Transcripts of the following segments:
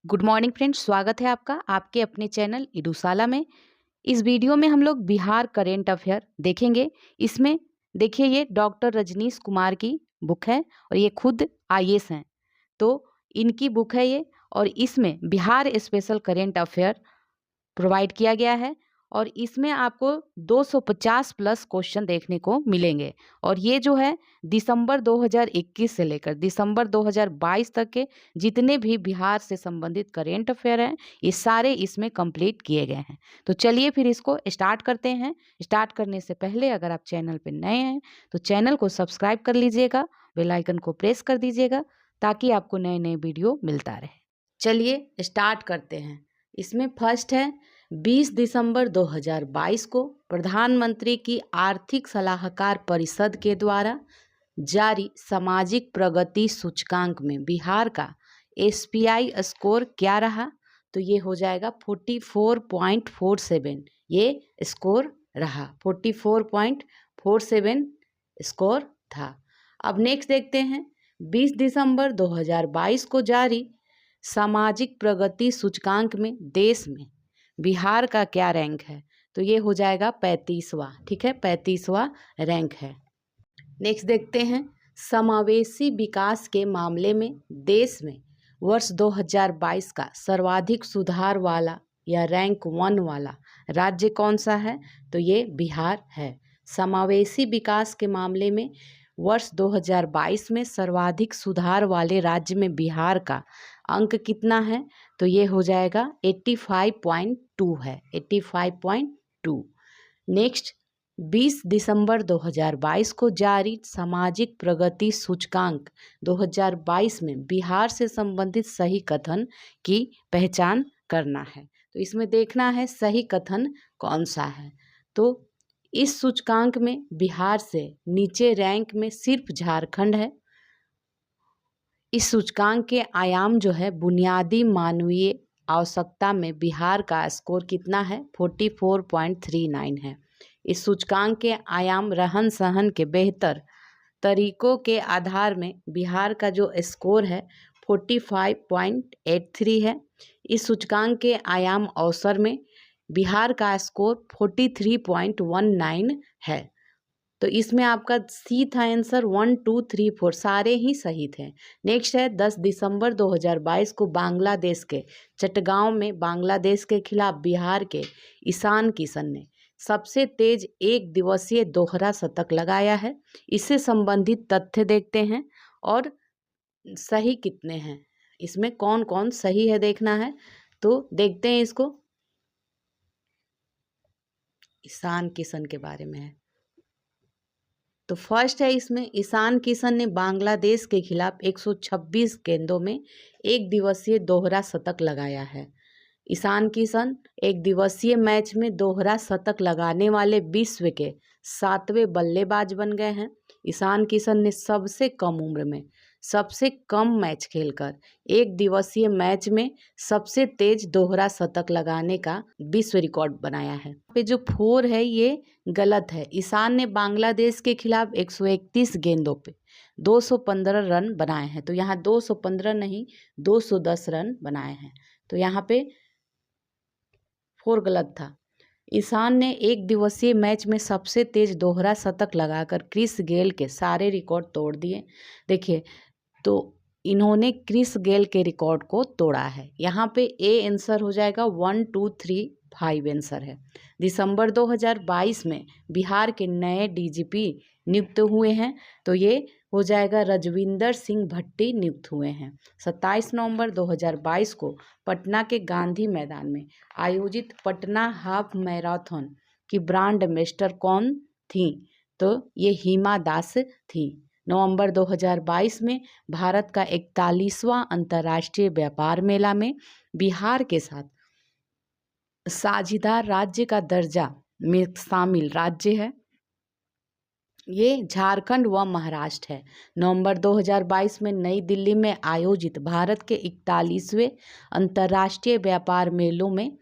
Good morning friends, स्वागत है आपका आपके अपने चैनल इडूसाला में। इस वीडियो में हम लोग बिहार करेंट अफेयर देखेंगे। इसमें देखिए, ये डॉक्टर रजनीश कुमार की बुक है और ये खुद आईएएस हैं, तो इनकी बुक है ये। और इसमें Bihar special current affair provide किया गया है और इसमें आपको 250 प्लस क्वेश्चन देखने को मिलेंगे। और ये जो है दिसंबर 2021 से लेकर दिसंबर 2022 तक के जितने भी बिहार से संबंधित करेंट अफेयर हैं, ये सारे इसमें कंप्लीट किए गए हैं। तो चलिए फिर इसको स्टार्ट करते हैं। स्टार्ट करने से पहले अगर आप चैनल पर नए हैं तो चैनल को सब्सक्राइब कर लीजिएगा, बेल आइकन को प्रेस कर दीजिएगा ताकि आपको नए नए वीडियो मिलता रहे। चलिए स्टार्ट करते हैं। इसमें फर्स्ट है 20 दिसंबर 2022 को प्रधानमंत्री की आर्थिक सलाहकार परिषद के द्वारा जारी सामाजिक प्रगति सूचकांक में बिहार का एसपीआई स्कोर क्या रहा? तो ये हो जाएगा 44.47। ये स्कोर रहा 44.47 स्कोर था। अब नेक्स्ट देखते हैं 20 दिसंबर 2022 को जारी सामाजिक प्रगति सूचकांक में देश में बिहार का क्या रैंक है? तो ये हो जाएगा 35वां। ठीक है, 35वां रैंक है। नेक्स्ट देखते हैं समावेशी विकास के मामले में देश में वर्ष 2022 का सर्वाधिक सुधार वाला या रैंक 1 वाला राज्य कौन सा है? तो ये बिहार है। समावेशी विकास के मामले में वर्ष 2022 में सर्वाधिक सुधार वाले राज्य में बिहार का अंक कितना है? तो ये हो जाएगा 85.2 है, 85.2। नेक्स्ट 20 दिसंबर 2022 को जारी सामाजिक प्रगति सूचकांक 2022 में बिहार से संबंधित सही कथन की पहचान करना है। तो इसमें देखना है सही कथन कौन सा है। तो इस सूचकांक में बिहार से नीचे रैंक में सिर्फ झारखंड है। इस सूचकांक के आयाम जो है बुनियादी मानवीय आवश्यकता में बिहार का स्कोर कितना है? 44.39 है। इस सूचकांक के आयाम रहन सहन के बेहतर तरीकों के आधार में बिहार का जो स्कोर है 45.83 है। इस सूचकांक के आयाम अवसर में बिहार का स्कोर 43.19 है। तो इसमें आपका सी था आंसर, 1 2 3 4 सारे ही सही थे। नेक्स्ट है 10 दिसंबर 2022 को बांग्लादेश के चटगांव में बांग्लादेश के खिलाफ बिहार के ईशान किशन ने सबसे तेज एक दिवसीय दोहरा शतक लगाया है। इससे संबंधित तथ्य देखते हैं और सही कितने हैं, इसमें कौन कौन सही है देखना है। तो देखते हैं इसको। ईशान किशन के बारे में है। तो फर्स्ट है इसमें ईशान किशन ने बांग्लादेश के खिलाफ 126 गेंदों में एक दिवसीय दोहरा शतक लगाया है। ईशान किशन एक दिवसीय मैच में दोहरा शतक लगाने वाले विश्व के 7वें बल्लेबाज बन गए हैं। ईशान किशन ने सबसे कम उम्र में सबसे कम मैच खेलकर एक दिवसीय मैच में सबसे तेज दोहरा शतक लगाने का विश्व रिकॉर्ड बनाया है। पे जो 4 है ये गलत है। ईशान ने बांग्लादेश के खिलाफ 131 गेंदों पे 215 रन बनाए हैं। तो यहाँ 215 नहीं 210 रन बनाए हैं। तो यहाँ पे 4 गलत था। ईशान ने एक दिवसीय मैच में सबसे तेज दोहरा शतक लगाकर क्रिस गेल के सारे रिकॉर्ड तोड़ दिए। देखिए, तो इन्होंने क्रिस गेल के रिकॉर्ड को तोड़ा है। यहाँ पे ए आंसर हो जाएगा, 1 2 3 5 आंसर है। दिसंबर 2022 में बिहार के नए डीजीपी नियुक्त हुए हैं। तो ये हो जाएगा रजविंदर सिंह भट्टी नियुक्त हुए हैं। 27 नवंबर 2022 को पटना के गांधी मैदान में आयोजित पटना हाफ मैराथन की ब्रांड एम्बेसडर कौन थी? तो ये हिमा दास थी। नवंबर 2022 में भारत का 41वां अंतर्राष्ट्रीय व्यापार मेला में बिहार के साथ साझेदार राज्य का दर्जा में शामिल राज्य है। ये झारखंड व महाराष्ट्र है। नवंबर 2022 में नई दिल्ली में आयोजित भारत के 41वें अंतर्राष्ट्रीय व्यापार मेलों में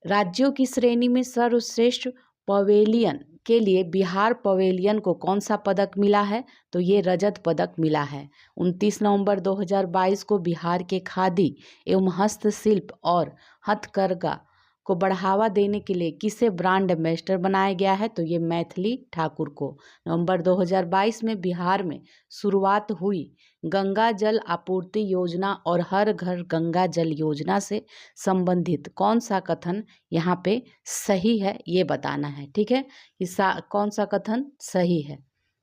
राज्यों की श्रेणी में सर्वश्रेष्ठ पवेलियन के लिए बिहार पवेलियन को कौन सा पदक मिला है? तो ये रजत पदक मिला है। 29 नवंबर 2022 को बिहार के खादी एवं हस्तशिल्प और हथकरघा को बढ़ावा देने के लिए किसे ब्रांड एम्बेसडर बनाया गया है? तो ये मैथिली ठाकुर को। नवंबर 2022 में बिहार में शुरुआत हुई गंगा जल आपूर्ति योजना और हर घर गंगा जल योजना से संबंधित कौन सा कथन यहाँ पे सही है, ये बताना है। ठीक है, कि कौन सा कथन सही है।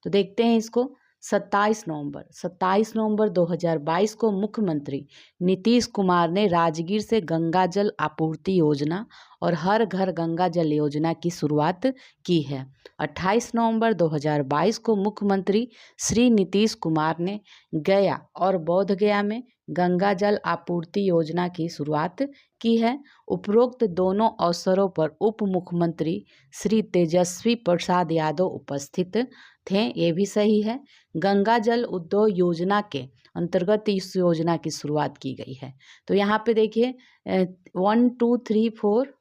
तो देखते हैं इसको। 27 नवंबर 2022 को मुख्यमंत्री नीतीश कुमार ने राजगीर से गंगा जल आपूर्ति योजना और हर घर गंगा जल योजना की शुरुआत की है। 28 नवंबर 2022 को मुख्यमंत्री श्री नीतीश कुमार ने गया और बोध गया में गंगा जल आपूर्ति योजना की शुरुआत की है। उपरोक्त दोनों अवसरों पर उप मुख्यमंत्री श्री तेजस्वी प्रसाद यादव उपस्थित थे, ये भी सही है। गंगा जल उद्योग योजना के अंतर्गत इस योजना की शुरुआत की गई है। तो यहाँ पे देखिए 1 2 3 4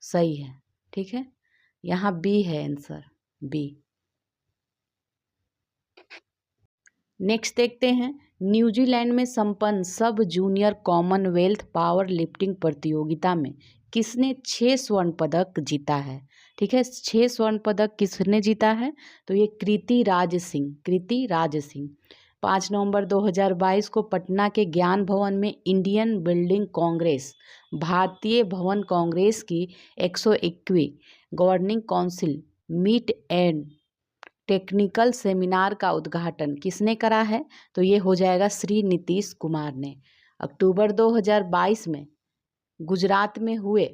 सही है। ठीक है, यहाँ बी है आंसर, बी। नेक्स्ट देखते हैं। न्यूजीलैंड में संपन्न सब जूनियर कॉमनवेल्थ पावर लिफ्टिंग प्रतियोगिता में किसने 6 स्वर्ण पदक जीता है? ठीक है, 6 स्वर्ण पदक किसने जीता है? तो ये कृति राज सिंह। 5 नवंबर 2022 को पटना के ज्ञान भवन में इंडियन बिल्डिंग कांग्रेस भारतीय भवन कांग्रेस की 121वीं governing council meet and technical seminar का उद्घाटन किसने करा है? तो ये हो जाएगा श्री नीतीश कुमार ने। अक्टूबर 2022 में गुजरात में हुए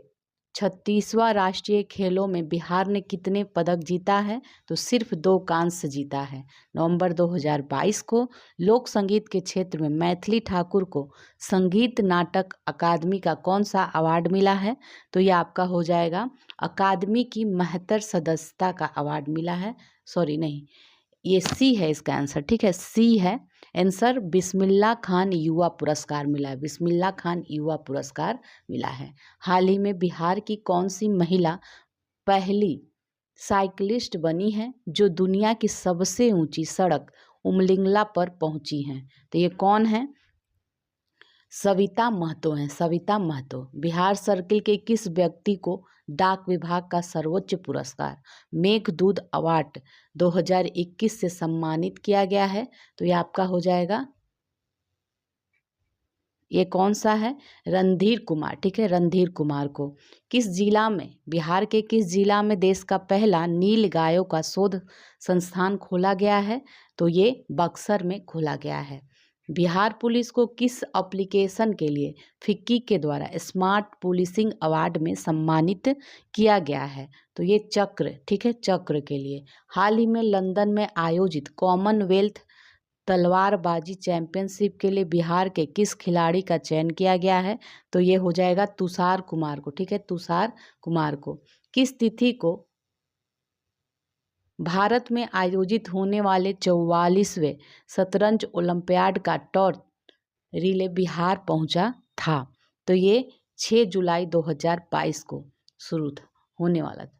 36वां राष्ट्रीय खेलों में बिहार ने कितने पदक जीता है? तो सिर्फ 2 कांस्य जीता है। नवंबर 2022 को लोक संगीत के क्षेत्र में मैथिली ठाकुर को संगीत नाटक अकादमी का कौन सा अवार्ड मिला है? तो ये आपका हो जाएगा अकादमी की महत्तर सदस्यता का अवार्ड मिला है। सॉरी नहीं, ये सी है इसका आंसर। ठीक है, सी है आंसर। बिस्मिल्लाह खान युवा पुरस्कार मिला है, बिस्मिल्लाह खान युवा पुरस्कार मिला है। हाल ही में बिहार की कौन सी महिला पहली साइकिलिस्ट बनी है जो दुनिया की सबसे ऊंची सड़क उमलिंगला पर पहुंची हैं? तो ये कौन है? सविता महतो हैं, सविता महतो। बिहार सर्किल के किस व्यक्ति को डाक विभाग का सर्वोच्च पुरस्कार मेघदूत अवार्ड 2021 से सम्मानित किया गया है? तो ये आपका हो जाएगा, ये कौन सा है? रणधीर कुमार। ठीक है, रणधीर कुमार को। किस जिला में, बिहार के किस जिला में देश का पहला नील गायों का शोध संस्थान खोला गया है? तो ये बक्सर में खोला गया है। बिहार पुलिस को किस एप्लीकेशन के लिए फिक्की के द्वारा स्मार्ट पुलिसिंग अवार्ड में सम्मानित किया गया है? तो ये चक्र, ठीक है, चक्र के लिए। हाल ही में लंदन में आयोजित कॉमनवेल्थ तलवारबाजी चैंपियनशिप के लिए बिहार के किस खिलाड़ी का चयन किया गया है? तो ये हो जाएगा तुषार कुमार को। ठीक है, तुषार कुमार को। किस तिथि को भारत में आयोजित होने वाले 44वें शतरंज ओलंपियाड का टॉर्च रिले बिहार पहुंचा था? तो ये 6 जुलाई 2022 को शुरू होने वाला था।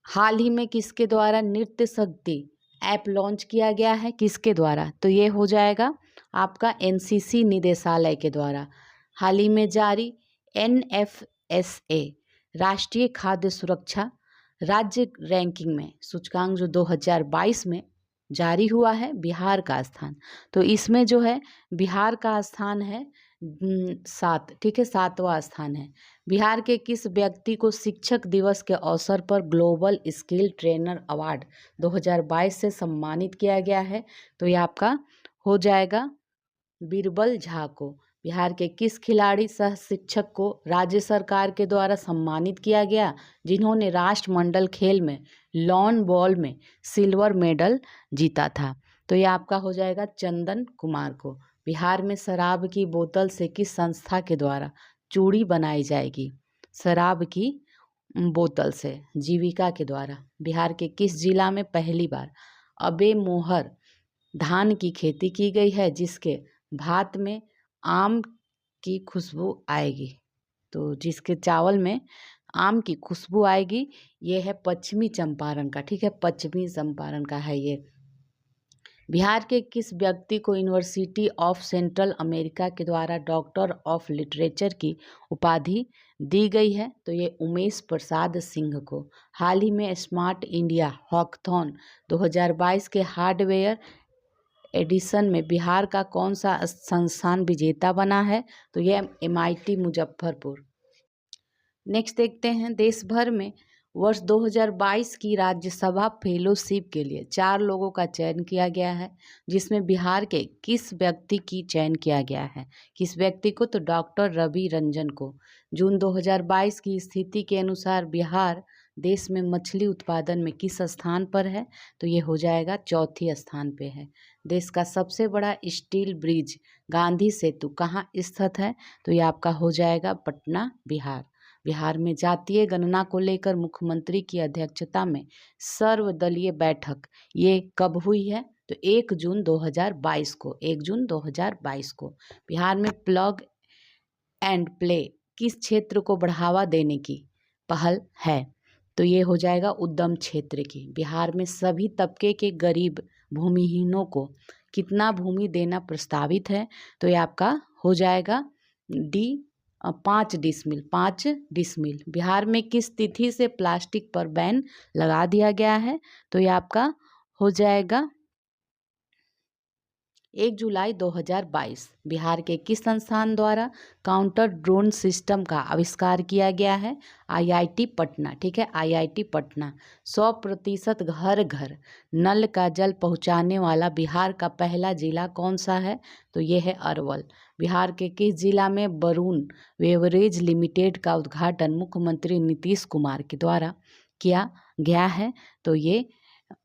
हाल ही में किसके द्वारा नृत्य शक्ति ऐप लॉन्च किया गया है? किसके द्वारा? तो ये हो जाएगा आपका एनसीसी निदेशालय के द्वारा। हाल ही में जारी NFSA राष्ट्रीय खाद्य सुरक्षा राज्य रैंकिंग में सूचकांक जो 2022 में जारी हुआ है, बिहार का स्थान, तो इसमें जो है बिहार का स्थान है 7। ठीक है, 7वां स्थान है। बिहार के किस व्यक्ति को शिक्षक दिवस के अवसर पर ग्लोबल स्किल ट्रेनर अवार्ड 2022 से सम्मानित किया गया है? तो ये आपका हो जाएगा बीरबल झा को। बिहार के किस खिलाड़ी सह शिक्षक को राज्य सरकार के द्वारा सम्मानित किया गया जिन्होंने राष्ट्रमंडल खेल में लॉन बॉल में सिल्वर मेडल जीता था? तो ये आपका हो जाएगा चंदन कुमार को। बिहार में शराब की बोतल से किस संस्था के द्वारा चूड़ी बनाई जाएगी? शराब की बोतल से जीविका के द्वारा। बिहार के किस जिला में पहली बार अबे मोहर धान की खेती की गई है जिसके भात में आम की खुशबू आएगी? तो जिसके चावल में आम की खुशबू आएगी, ये है पश्चिमी चंपारण का, ठीक है, पश्चिमी चंपारण का है ये। बिहार के किस व्यक्ति को यूनिवर्सिटी ऑफ सेंट्रल अमेरिका के द्वारा डॉक्टर ऑफ लिटरेचर की उपाधि दी गई है? तो ये उमेश प्रसाद सिंह को। हाल ही में स्मार्ट इंडिया हॉकथॉन 2022 के हार्डवेयर एडिशन में बिहार का कौन सा संस्थान विजेता बना है? तो ये MIT मुजफ्फरपुर। नेक्स्ट देखते हैं, देश भर में वर्ष 2022 की राज्यसभा फेलोशिप के लिए 4 लोगों का चयन किया गया है, जिसमें बिहार के किस व्यक्ति की चयन किया गया है? किस व्यक्ति को? तो डॉक्टर रवि रंजन को। जून 2022 की स्थिति के अनुसार बिहार देश में मछली उत्पादन में किस स्थान पर है? तो ये हो जाएगा चौथी स्थान पे है। देश का सबसे बड़ा स्टील ब्रिज गांधी सेतु कहाँ स्थित है? तो ये आपका हो जाएगा पटना, बिहार। बिहार में जातीय गणना को लेकर मुख्यमंत्री की अध्यक्षता में सर्वदलीय बैठक ये कब हुई है? तो 1 जून 2022 को, 1 जून 2022 को। बिहार में प्लग एंड प्ले किस क्षेत्र को बढ़ावा देने की पहल है? तो ये हो जाएगा उद्यम क्षेत्र की। बिहार में सभी तबके के गरीब भूमिहीनों को कितना भूमि देना प्रस्तावित है? तो ये आपका हो जाएगा 5 डिसमिल, 5 डिसमिल। बिहार में किस तिथि से प्लास्टिक पर बैन लगा दिया गया है? तो ये आपका हो जाएगा 1 जुलाई 2022। बिहार के किस संस्थान द्वारा काउंटर ड्रोन सिस्टम का आविष्कार किया गया है? IIT पटना, ठीक है, IIT पटना। 100% घर घर नल का जल पहुंचाने वाला बिहार का पहला जिला कौन सा है? तो ये है अरवल। बिहार के किस जिला में वरुण बेवरेज लिमिटेड का उद्घाटन मुख्यमंत्री नीतीश कुमार के द्वारा किया गया है? तो ये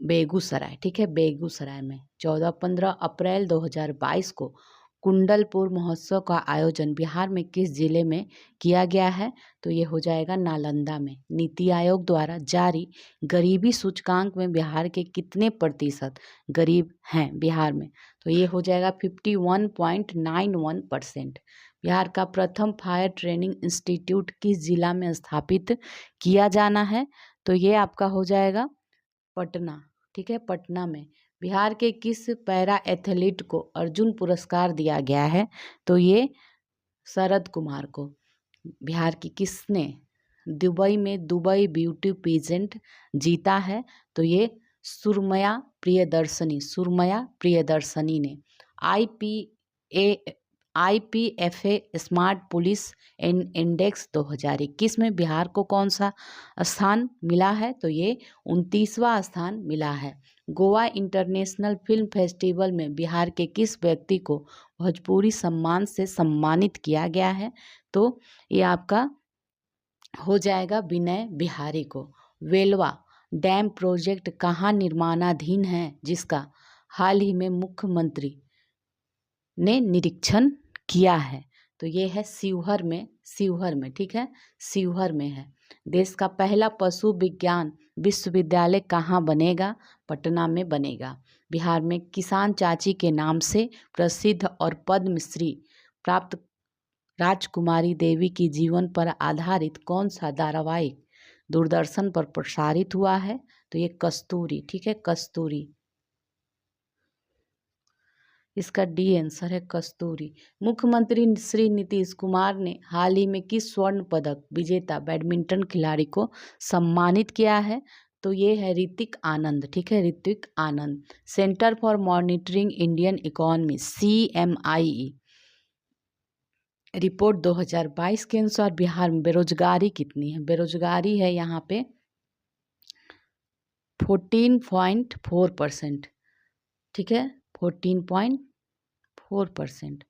बेगूसराय, ठीक है, बेगूसराय में। 14-15 अप्रैल 2022 को कुंडलपुर महोत्सव का आयोजन बिहार में किस जिले में किया गया है? तो ये हो जाएगा नालंदा में। नीति आयोग द्वारा जारी गरीबी सूचकांक में बिहार के कितने प्रतिशत गरीब हैं बिहार में? तो ये हो जाएगा 51.91%। बिहार का प्रथम फायर ट्रेनिंग इंस्टीट्यूट किस जिला में स्थापित किया जाना है? तो ये आपका हो जाएगा पटना, ठीक है, पटना में। बिहार के किस पैरा एथलीट को अर्जुन पुरस्कार दिया गया है? तो ये शरद कुमार को। बिहार की किसने दुबई में दुबई ब्यूटी पेजेंट जीता है? तो ये सुरमया प्रियदर्शनी, सुरमया प्रियदर्शनी ने। IPFA स्मार्ट पुलिस इंडेक्स 2021 में बिहार को कौन सा स्थान मिला है? तो ये 29वां स्थान मिला है। गोवा इंटरनेशनल फिल्म फेस्टिवल में बिहार के किस व्यक्ति को भोजपुरी सम्मान से सम्मानित किया गया है? तो ये आपका हो जाएगा विनय बिहारी को। वेलवा डैम प्रोजेक्ट कहाँ निर्माणाधीन है, जिसका हाल ही में मुख्यमंत्री ने निरीक्षण किया है? तो ये है शिवहर में, शिवहर में, ठीक है, शिवहर में है। देश का पहला पशु विज्ञान विश्वविद्यालय कहाँ बनेगा? पटना में बनेगा। बिहार में किसान चाची के नाम से प्रसिद्ध और पद्मश्री प्राप्त राजकुमारी देवी की जीवन पर आधारित कौन सा धारावाहिक दूरदर्शन पर प्रसारित हुआ है? तो ये कस्तूरी, ठीक है, कस्तूरी। इसका डी आंसर है कस्तूरी। मुख्यमंत्री श्री नीतीश कुमार ने हाल ही में किस स्वर्ण पदक विजेता बैडमिंटन खिलाड़ी को सम्मानित किया है? तो ये है ऋतिक आनंद, ठीक है, Hrithik Anand. Centre for monitoring Indian economy CMIE report 2022 के अनुसार बिहार में बेरोजगारी कितनी है? बेरोजगारी है यहाँ पे 14.4%, ठीक है, 14.4%।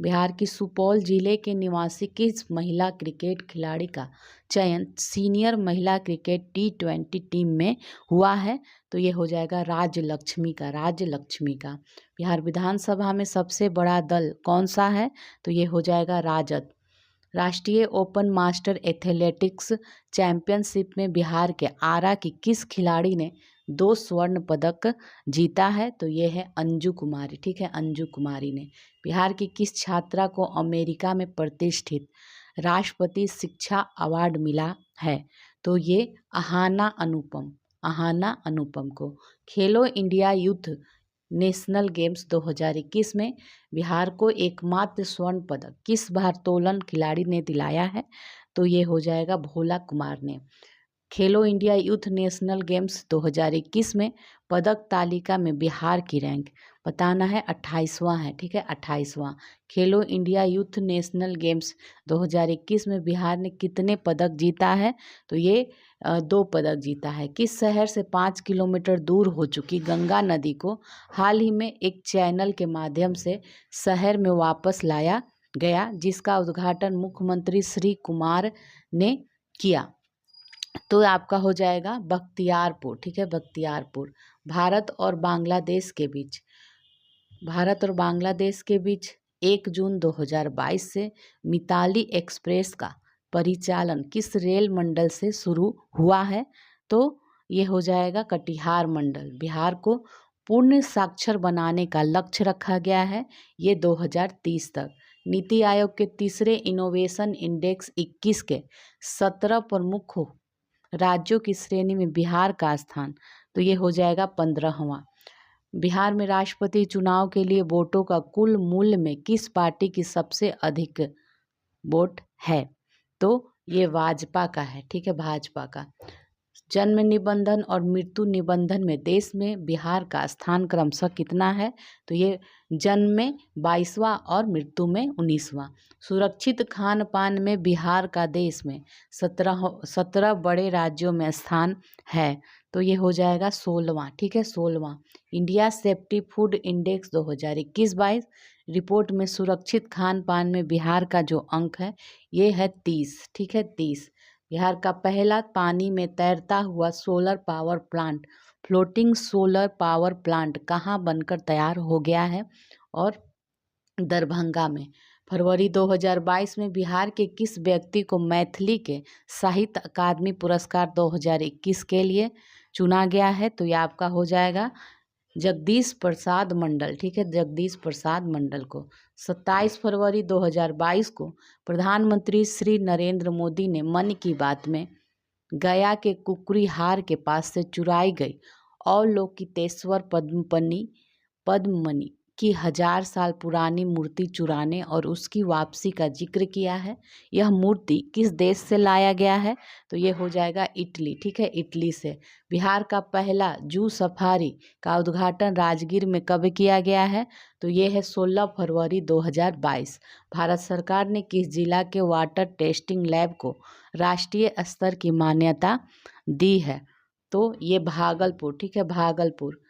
बिहार की सुपौल जिले के निवासी किस महिला क्रिकेट खिलाड़ी का चयन सीनियर महिला क्रिकेट T20 टीम में हुआ है? तो ये हो जाएगा राजलक्ष्मी का, राजलक्ष्मी का। बिहार विधानसभा में सबसे बड़ा दल कौन सा है? तो ये हो जाएगा राजद। राष्ट्रीय ओपन मास्टर एथलेटिक्स चैंपियनशिप में बिहार के आरा की किस खिलाड़ी ने 2 स्वर्ण पदक जीता है? तो ये है अंजू कुमारी, ठीक है, अंजू कुमारी ने। बिहार की किस छात्रा को अमेरिका में प्रतिष्ठित राष्ट्रपति शिक्षा अवार्ड मिला है? तो ये आहाना अनुपम को। खेलो इंडिया यूथ नेशनल गेम्स 2021 में बिहार को एकमात्र स्वर्ण पदक किस भारोत्तोलन खिलाड़ी ने दिलाया है? तो ये हो जाएगा भोला कुमार ने। खेलो इंडिया यूथ नेशनल गेम्स 2021 में पदक तालिका में बिहार की रैंक बताना है, 28वां है। ठीक है, 28वां। खेलो इंडिया यूथ नेशनल गेम्स 2021 में बिहार ने कितने पदक जीता है? तो ये 2 पदक जीता है। किस शहर से 5 किलोमीटर दूर हो चुकी गंगा नदी को हाल ही में एक चैनल के माध्यम से शहर में वापस लाया गया, जिसका उद्घाटन मुख्यमंत्री श्री कुमार ने किया? तो आपका हो जाएगा बख्तियारपुर। ठीक है, बख्तियारपुर। भारत और बांग्लादेश के बीच 1 जून 2022 से मिताली एक्सप्रेस का परिचालन किस रेल मंडल से शुरू हुआ है? तो ये हो जाएगा कटिहार मंडल। बिहार को पूर्ण साक्षर बनाने का लक्ष्य रखा गया है, ये 2030 तक। नीति आयोग के तीसरे इनोवेशन इंडेक्स 21 के 17 प्रमुख राज्यों की श्रेणी में बिहार का स्थान, तो ये हो जाएगा 15वां। बिहार में राष्ट्रपति चुनाव के लिए वोटों का कुल मूल्य में किस पार्टी की सबसे अधिक वोट है? तो ये भाजपा का है। ठीक है, भाजपा का। जन्म निबंधन और मृत्यु निबंधन में देश में बिहार का स्थान क्रमशः कितना है? तो ये जन्म में 22वां और मृत्यु में 19वां। सुरक्षित खान पान में बिहार का देश में 17 बड़े राज्यों में स्थान है, तो ये हो जाएगा 16वां। ठीक है, 16वां। India safety food index 2021-22 report में सुरक्षित खान पान में बिहार का जो अंक है ये है 30। ठीक है, 30। बिहार का पहला पानी में तैरता हुआ solar power plant, floating solar power plant कहाँ बनकर तैयार हो गया है? और दरभंगा में। फरवरी 2022 में बिहार के किस व्यक्ति को मैथिली के साहित्य अकादमी पुरस्कार 2021 के लिए चुना गया है? तो ये आपका हो जाएगा जगदीश प्रसाद मंडल। ठीक है, जगदीश प्रसाद मंडल को। 27 फरवरी 2022 को प्रधानमंत्री श्री नरेंद्र मोदी ने मन की बात में गया के कुकरीहार के पास से चुराई गई अवलोकितेश्वर पद्ममणि की 1000 साल पुरानी मूर्ति चुराने और उसकी वापसी का जिक्र किया है। यह मूर्ति किस देश से लाया गया है? तो ये हो जाएगा इटली। ठीक है, इटली से। बिहार का पहला जू सफारी का उद्घाटन राजगीर में कब किया गया है? तो ये है 16 फरवरी 2022। भारत सरकार ने किस जिला के वाटर टेस्टिंग लैब को राष्ट्रीय स्तर की मान्यता दी है? तो ये भागलपुर। ठीक है, भागलपुर।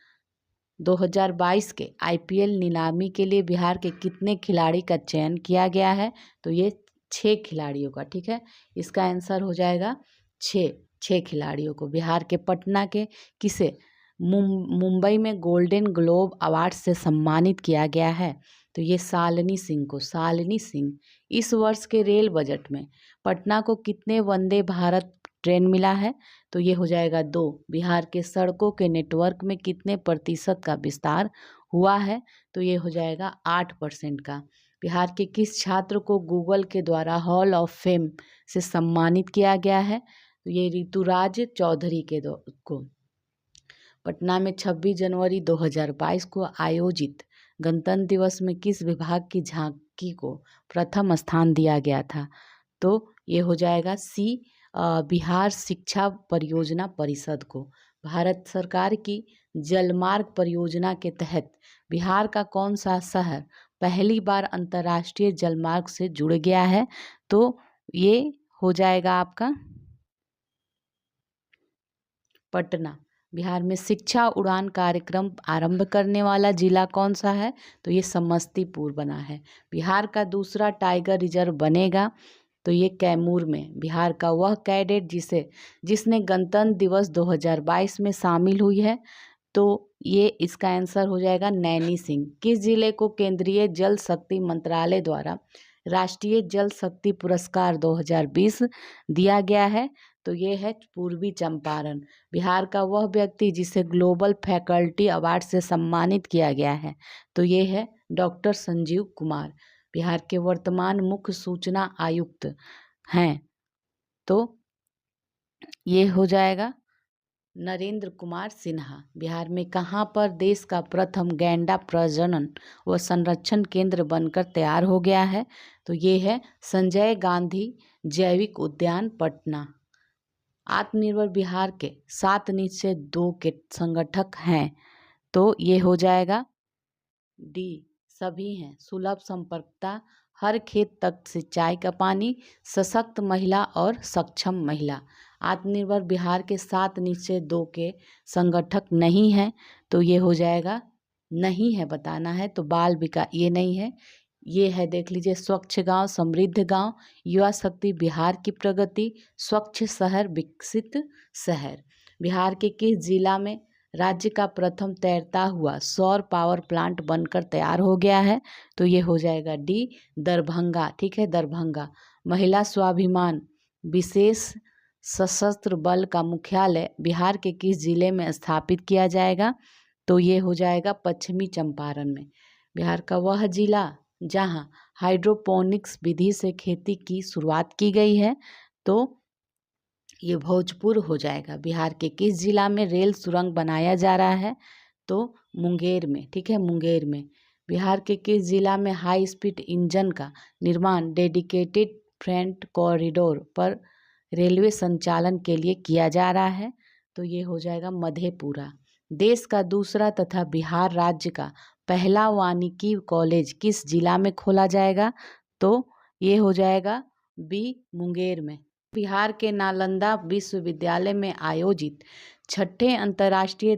2022 के IPL नीलामी के लिए बिहार के कितने खिलाड़ी का चयन किया गया है? तो ये 6 खिलाड़ियों का। ठीक है, इसका आंसर हो जाएगा 6 खिलाड़ियों को। बिहार के पटना के किसे मुंबई में गोल्डन ग्लोब अवार्ड से सम्मानित किया गया है? तो ये शालिनी सिंह को। शालिनी सिंह। इस वर्ष के रेल बजट में पटना को कितने वंदे भारत ट्रेन मिला है? तो ये हो जाएगा 2। बिहार के सड़कों के नेटवर्क में कितने प्रतिशत का विस्तार हुआ है? तो ये हो जाएगा 8% का। बिहार के किस छात्र को गूगल के द्वारा हॉल ऑफ फेम से सम्मानित किया गया है? तो ये ऋतुराज चौधरी को। पटना में 26 जनवरी 2022 को आयोजित गणतंत्र दिवस में किस विभाग की झांकी को प्रथम स्थान दिया गया था? तो ये हो जाएगा C, बिहार शिक्षा परियोजना परिषद को। भारत सरकार की जलमार्ग परियोजना के तहत बिहार का कौन सा शहर पहली बार अंतर्राष्ट्रीय जलमार्ग से जुड़ गया है? तो ये हो जाएगा आपका पटना। बिहार में शिक्षा उड़ान कार्यक्रम आरंभ करने वाला जिला कौन सा है? तो ये समस्तीपुर बना है। बिहार का दूसरा टाइगर रिजर्व बनेगा, तो ये कैमूर में। बिहार का वह कैडेट जिसने गणतंत्र दिवस 2022 में शामिल हुई है, तो ये इसका आंसर हो जाएगा नैनी सिंह। किस जिले को केंद्रीय जल शक्ति मंत्रालय द्वारा राष्ट्रीय जल शक्ति पुरस्कार 2020 दिया गया है? तो ये है पूर्वी चंपारण। बिहार का वह व्यक्ति जिसे ग्लोबल फैकल्टी अवार्ड से सम्मानित किया गया है, तो ये है डॉक्टर संजीव कुमार। बिहार के वर्तमान मुख्य सूचना आयुक्त हैं? तो ये हो जाएगा नरेंद्र कुमार सिन्हा। बिहार में कहाँ पर देश का प्रथम गैंडा प्रजनन व संरक्षण केंद्र बनकर तैयार हो गया है? तो ये है संजय गांधी जैविक उद्यान पटना। आत्मनिर्भर बिहार के 7 निश्चय 2 के संगठक हैं? तो ये हो जाएगा डी, सभी हैं। सुलभ संपर्कता, हर खेत तक सिंचाई का पानी, सशक्त महिला और सक्षम महिला। आत्मनिर्भर बिहार के 7 निश्चय 2 के संगठक नहीं हैं? तो ये हो जाएगा नहीं है, बताना है। तो बाल विकास ये नहीं है, ये है देख लीजिए स्वच्छ गांव समृद्ध गांव, युवा शक्ति बिहार की प्रगति, स्वच्छ शहर विकसित शहर। बिहार के किस जिला में राज्य का प्रथम तैरता हुआ सौर पावर प्लांट बनकर तैयार हो गया है? तो ये हो जाएगा डी, दरभंगा। ठीक है, दरभंगा। महिला स्वाभिमान विशेष सशस्त्र बल का मुख्यालय बिहार के किस जिले में स्थापित किया जाएगा? तो ये हो जाएगा पश्चिमी चंपारण में। बिहार का वह जिला जहां हाइड्रोपोनिक्स विधि से खेती की शुरुआत की गई है? तो ये भोजपुर हो जाएगा। बिहार के किस जिला में रेल सुरंग बनाया जा रहा है? तो मुंगेर में। ठीक है, मुंगेर में। बिहार के किस जिला में हाई स्पीड इंजन का निर्माण डेडिकेटेड फ्रेट कॉरिडोर पर रेलवे संचालन के लिए किया जा रहा है? तो ये हो जाएगा मधेपुरा। देश का दूसरा तथा बिहार राज्य का पहला वानिकी कॉलेज किस जिला में खोला जाएगा? तो ये हो जाएगा बी, मुंगेर में। बिहार के नालंदा विश्वविद्यालय में आयोजित 6ठे अंतर्राष्ट्रीय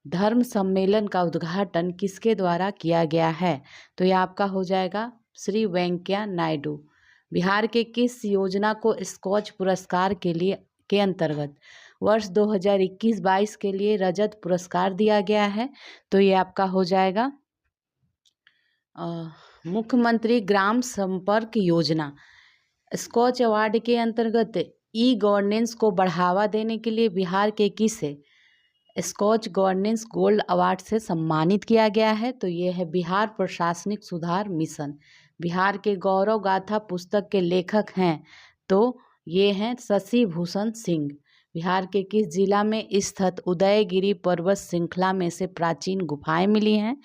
धर्म सम्मेलन का उद्घाटन किसके द्वारा किया गया है? तो ये आपका हो जाएगा श्री वेंकैया नायडू। बिहार के किस योजना को स्कॉच पुरस्कार के अंतर्गत वर्ष 2021-22 के लिए रजत पुरस्कार दिया गया है? तो ये आपका हो जाएगा मुख्यमंत्री ग्राम संपर्क योजना। स्कॉच अवार्ड के अंतर्गत ई गवर्नेंस को बढ़ावा देने के लिए बिहार के किसे स्कॉच गवर्नेंस गोल्ड अवार्ड से सम्मानित किया गया है? तो ये है बिहार प्रशासनिक सुधार मिशन। बिहार के गौरव गाथा पुस्तक के लेखक हैं? तो ये हैं शशि भूषण सिंह। बिहार के किस जिला में स्थित उदयगिरी पर्वत श्रृंखला में से प्राचीन गुफाएं मिली हैं?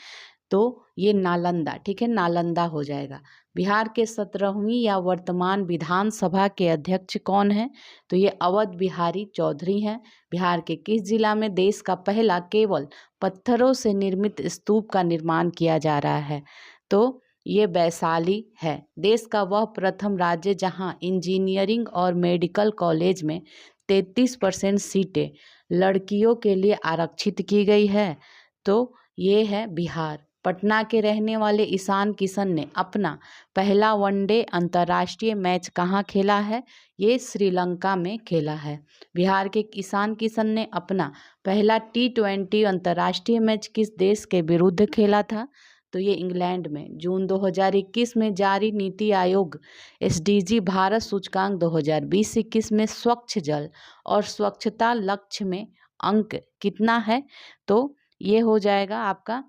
तो ये नालंदा। ठीक है, नालंदा हो जाएगा। बिहार के 17वीं या वर्तमान विधानसभा के अध्यक्ष कौन है? तो ये अवध बिहारी चौधरी हैं। बिहार के किस जिला में देश का पहला केवल पत्थरों से निर्मित स्तूप का निर्माण किया जा रहा है? तो ये वैशाली है। देश का वह प्रथम राज्य जहां इंजीनियरिंग और मेडिकल कॉलेज में 33% सीटें लड़कियों के लिए आरक्षित की गई है? तो ये है बिहार। पटना के रहने वाले ईशान किशन ने अपना पहला वनडे अंतर्राष्ट्रीय मैच कहाँ खेला है? ये श्रीलंका में खेला है। बिहार के ईशान किशन ने अपना पहला T20 अंतर्राष्ट्रीय मैच किस देश के विरुद्ध खेला था? तो ये इंग्लैंड में। जून 2021 में जारी नीति आयोग SDG भारत सूचकांक 2020-21 में स्वच्छ जल और स्वच्छता लक्ष्य में अंक कितना है? तो ये हो जाएगा आपका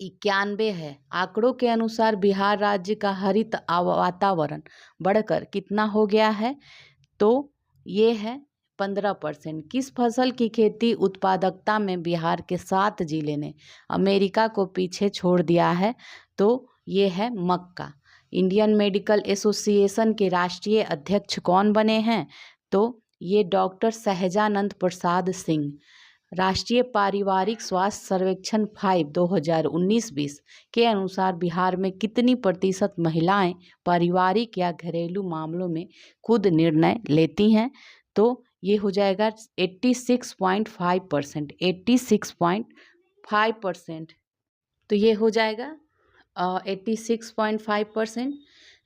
91 है। आंकड़ों के अनुसार बिहार राज्य का हरित वातावरण बढ़कर कितना हो गया है? तो ये है 15%। किस फसल की खेती उत्पादकता में बिहार के 7 जिले ने अमेरिका को पीछे छोड़ दिया है? तो ये है मक्का। इंडियन मेडिकल एसोसिएशन के राष्ट्रीय अध्यक्ष कौन बने हैं? तो ये डॉक्टर सहजानंद प्रसाद सिंह। राष्ट्रीय पारिवारिक स्वास्थ्य सर्वेक्षण 5 2019-20 के अनुसार बिहार में कितनी प्रतिशत महिलाएं पारिवारिक या घरेलू मामलों में खुद निर्णय लेती हैं? तो ये हो जाएगा 86.5%। 86.5%। तो ये हो जाएगा 86.5%।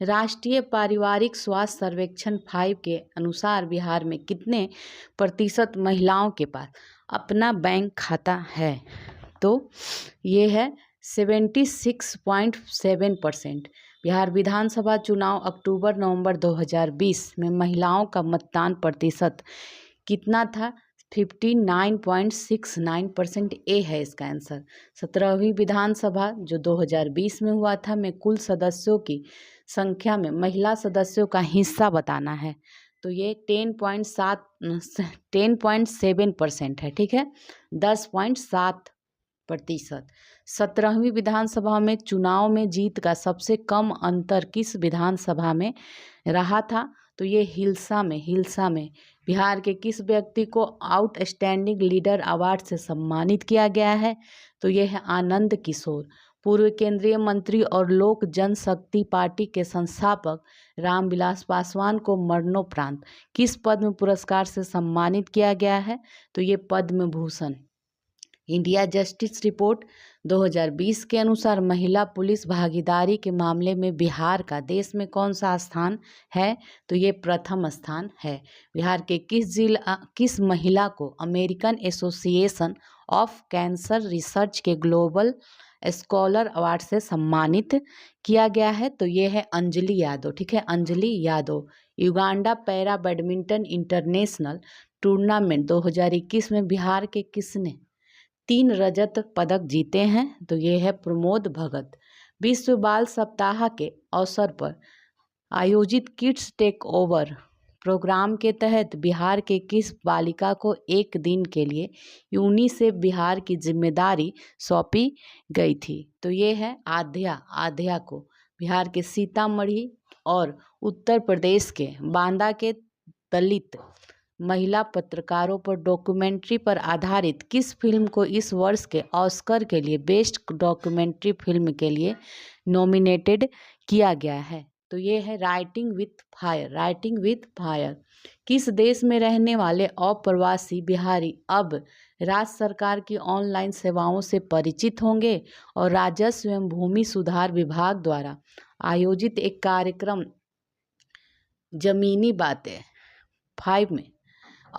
राष्ट्रीय पारिवारिक स्वास्थ्य सर्वेक्षण 5 के अनुसार बिहार में कितने प्रतिशत महिलाओं के पास अपना बैंक खाता है? तो ये है 76.7%। बिहार विधानसभा चुनाव अक्टूबर नवंबर 2020 में महिलाओं का मतदान प्रतिशत कितना था? 59.69% ए है इसका आंसर। 17वीं विधानसभा जो 2020 में हुआ था में कुल सदस्यों की संख्या में महिला सदस्यों का हिस्सा बताना है, तो ये 10.7% है, ठीक है, 10.7%। 17वीं विधानसभा में चुनाव में जीत का सबसे कम अंतर किस विधानसभा में रहा था, तो ये हिल्सा में बिहार के किस व्यक्ति को आउटस्टैंडिंग लीडर अवार्ड से सम्मानित किया गया है, तो ये है आनंद किशोर। पूर्व केंद्रीय मंत्री और लोक जनशक्ति पार्टी के संस्थापक रामविलास पासवान को मरणोपरांत किस पद्म पुरस्कार से सम्मानित किया गया है, तो ये Padma Bhushan. India justice report 2020 के अनुसार महिला पुलिस भागीदारी के मामले में बिहार का देश में कौन सा स्थान है, तो ये प्रथम स्थान है। बिहार के किस महिला को American association of cancer research के ग्लोबल स्कॉलर अवार्ड से सम्मानित किया गया है, तो ये है अंजलि यादव, ठीक है, Anjali Yadav. Uganda para badminton international tournament 2021 में बिहार के किसने 3 रजत पदक जीते हैं, तो ये है प्रमोद भगत। विश्व बाल सप्ताह के अवसर पर आयोजित किड्स टेक ओवर प्रोग्राम के तहत बिहार के किस बालिका को एक दिन के लिए यूनिसेफ बिहार की जिम्मेदारी सौंपी गई थी, तो ये है आध्या को। बिहार के सीतामढ़ी और उत्तर प्रदेश के बांदा के दलित महिला पत्रकारों पर डॉक्यूमेंट्री पर आधारित किस फिल्म को इस वर्ष के ऑस्कर के लिए बेस्ट डॉक्यूमेंट्री फिल्म के लिए नॉमिनेटेड किया गया है, तो ये है राइटिंग विथ फायर। किस देश में रहने वाले अप्रवासी बिहारी अब राज्य सरकार की ऑनलाइन सेवाओं से परिचित होंगे और राजस्व एवं भूमि सुधार विभाग द्वारा आयोजित एक कार्यक्रम जमीनी बातें 5 में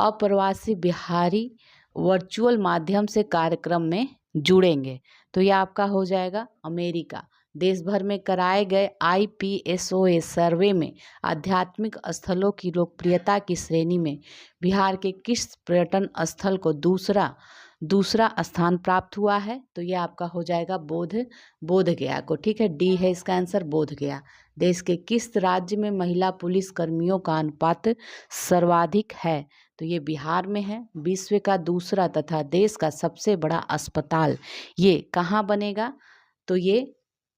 अप्रवासी बिहारी वर्चुअल माध्यम से कार्यक्रम में जुड़ेंगे, तो यह आपका हो जाएगा अमेरिका। देश भर में कराए गए IPSOS सर्वे में आध्यात्मिक स्थलों की लोकप्रियता की श्रेणी में बिहार के किस पर्यटन स्थल को दूसरा स्थान प्राप्त हुआ है, तो यह आपका हो जाएगा बोध गया को, ठीक है, डी है इसका आंसर, बोध गया। देश के किस राज्य में महिला पुलिस कर्मियों का अनुपात सर्वाधिक है, तो ये बिहार में है। विश्व का दूसरा तथा देश का सबसे बड़ा अस्पताल ये कहाँ बनेगा, तो ये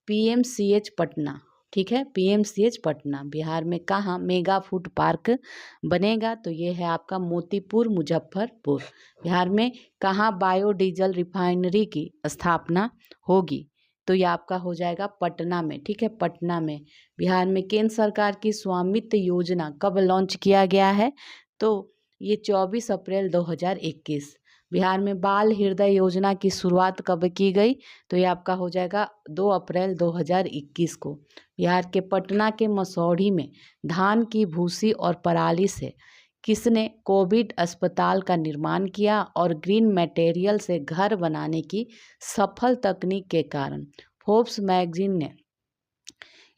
PMCH पटना, ठीक है, PMCH पटना। बिहार में कहाँ मेगा फूड पार्क बनेगा, तो ये है आपका मोतीपुर मुजफ्फरपुर। बिहार में कहाँ बायोडीजल रिफाइनरी की स्थापना होगी, तो ये आपका हो जाएगा पटना में, ठीक है, पटना में। बिहार में केंद्र सरकार की स्वामित्व योजना कब लॉन्च किया गया है, तो ये 24 अप्रैल 2021। बिहार में बाल हृदय योजना की शुरुआत कब की गई, तो ये आपका हो जाएगा 2 अप्रैल 2021 को। बिहार के पटना के मसौढ़ी में धान की भूसी और पराली से किसने कोविड अस्पताल का निर्माण किया और ग्रीन मटेरियल से घर बनाने की सफल तकनीक के कारण फोर्ब्स मैगजीन ने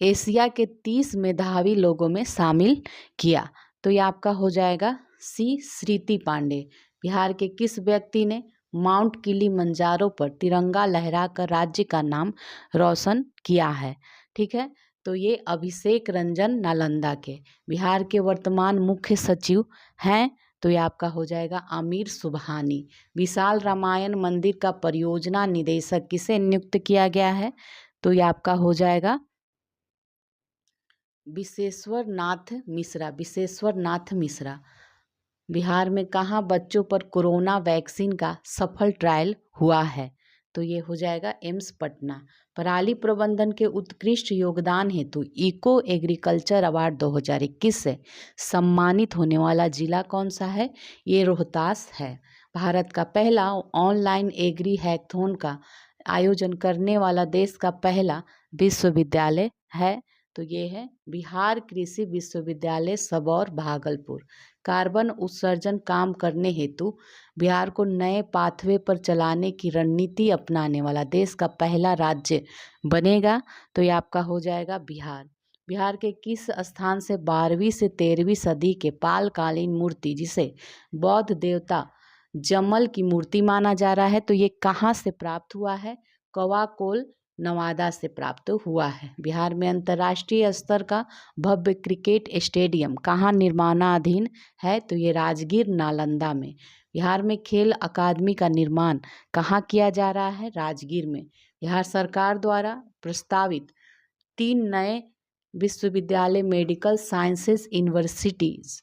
एशिया के 30 मेधावी लोगों में शामिल किया, तो ये आपका हो जाएगा सी स्मृति पांडे। बिहार के किस व्यक्ति ने माउंट किलिमंजारो पर तिरंगा लहराकर राज्य का नाम रोशन किया है, ठीक है, तो ये अभिषेक रंजन नालंदा के। बिहार के वर्तमान मुख्य सचिव हैं, तो ये आपका हो जाएगा आमिर सुबहानी। विशाल रामायण मंदिर का परियोजना निदेशक किसे नियुक्त किया गया है, तो ये आपका हो जाएगा विशेश्वर नाथ मिश्रा। बिहार में कहाँ बच्चों पर कोरोना वैक्सीन का सफल ट्रायल हुआ है, तो ये हो जाएगा एम्स पटना। पराली प्रबंधन के उत्कृष्ट योगदान हेतु इको एग्रीकल्चर अवार्ड 2021 से सम्मानित होने वाला जिला कौन सा है, ये रोहतास है। भारत का पहला ऑनलाइन एग्री हैकथॉन का आयोजन करने वाला देश का पहला विश्वविद्यालय है, तो ये है बिहार कृषि विश्वविद्यालय सबौर भागलपुर। कार्बन उत्सर्जन कम करने हेतु बिहार को नए पाथवे पर चलाने की रणनीति अपनाने वाला देश का पहला राज्य बनेगा, तो ये आपका हो जाएगा बिहार। बिहार के किस स्थान से 12वीं से 13वीं सदी के पालकालीन मूर्ति जिसे बौद्ध देवता जमल की मूर्ति माना जा रहा है। तो ये कहाँ से प्राप्त हुआ है? कवाकोल नवादा से प्राप्त हुआ है। बिहार में अंतर्राष्ट्रीय स्तर का भव्य क्रिकेट स्टेडियम कहाँ निर्माणाधीन है? तो ये राजगीर नालंदा में। बिहार में खेल अकादमी का निर्माण कहाँ किया जा रहा है? राजगीर में। बिहार सरकार द्वारा प्रस्तावित 3 नए विश्वविद्यालय medical sciences universities,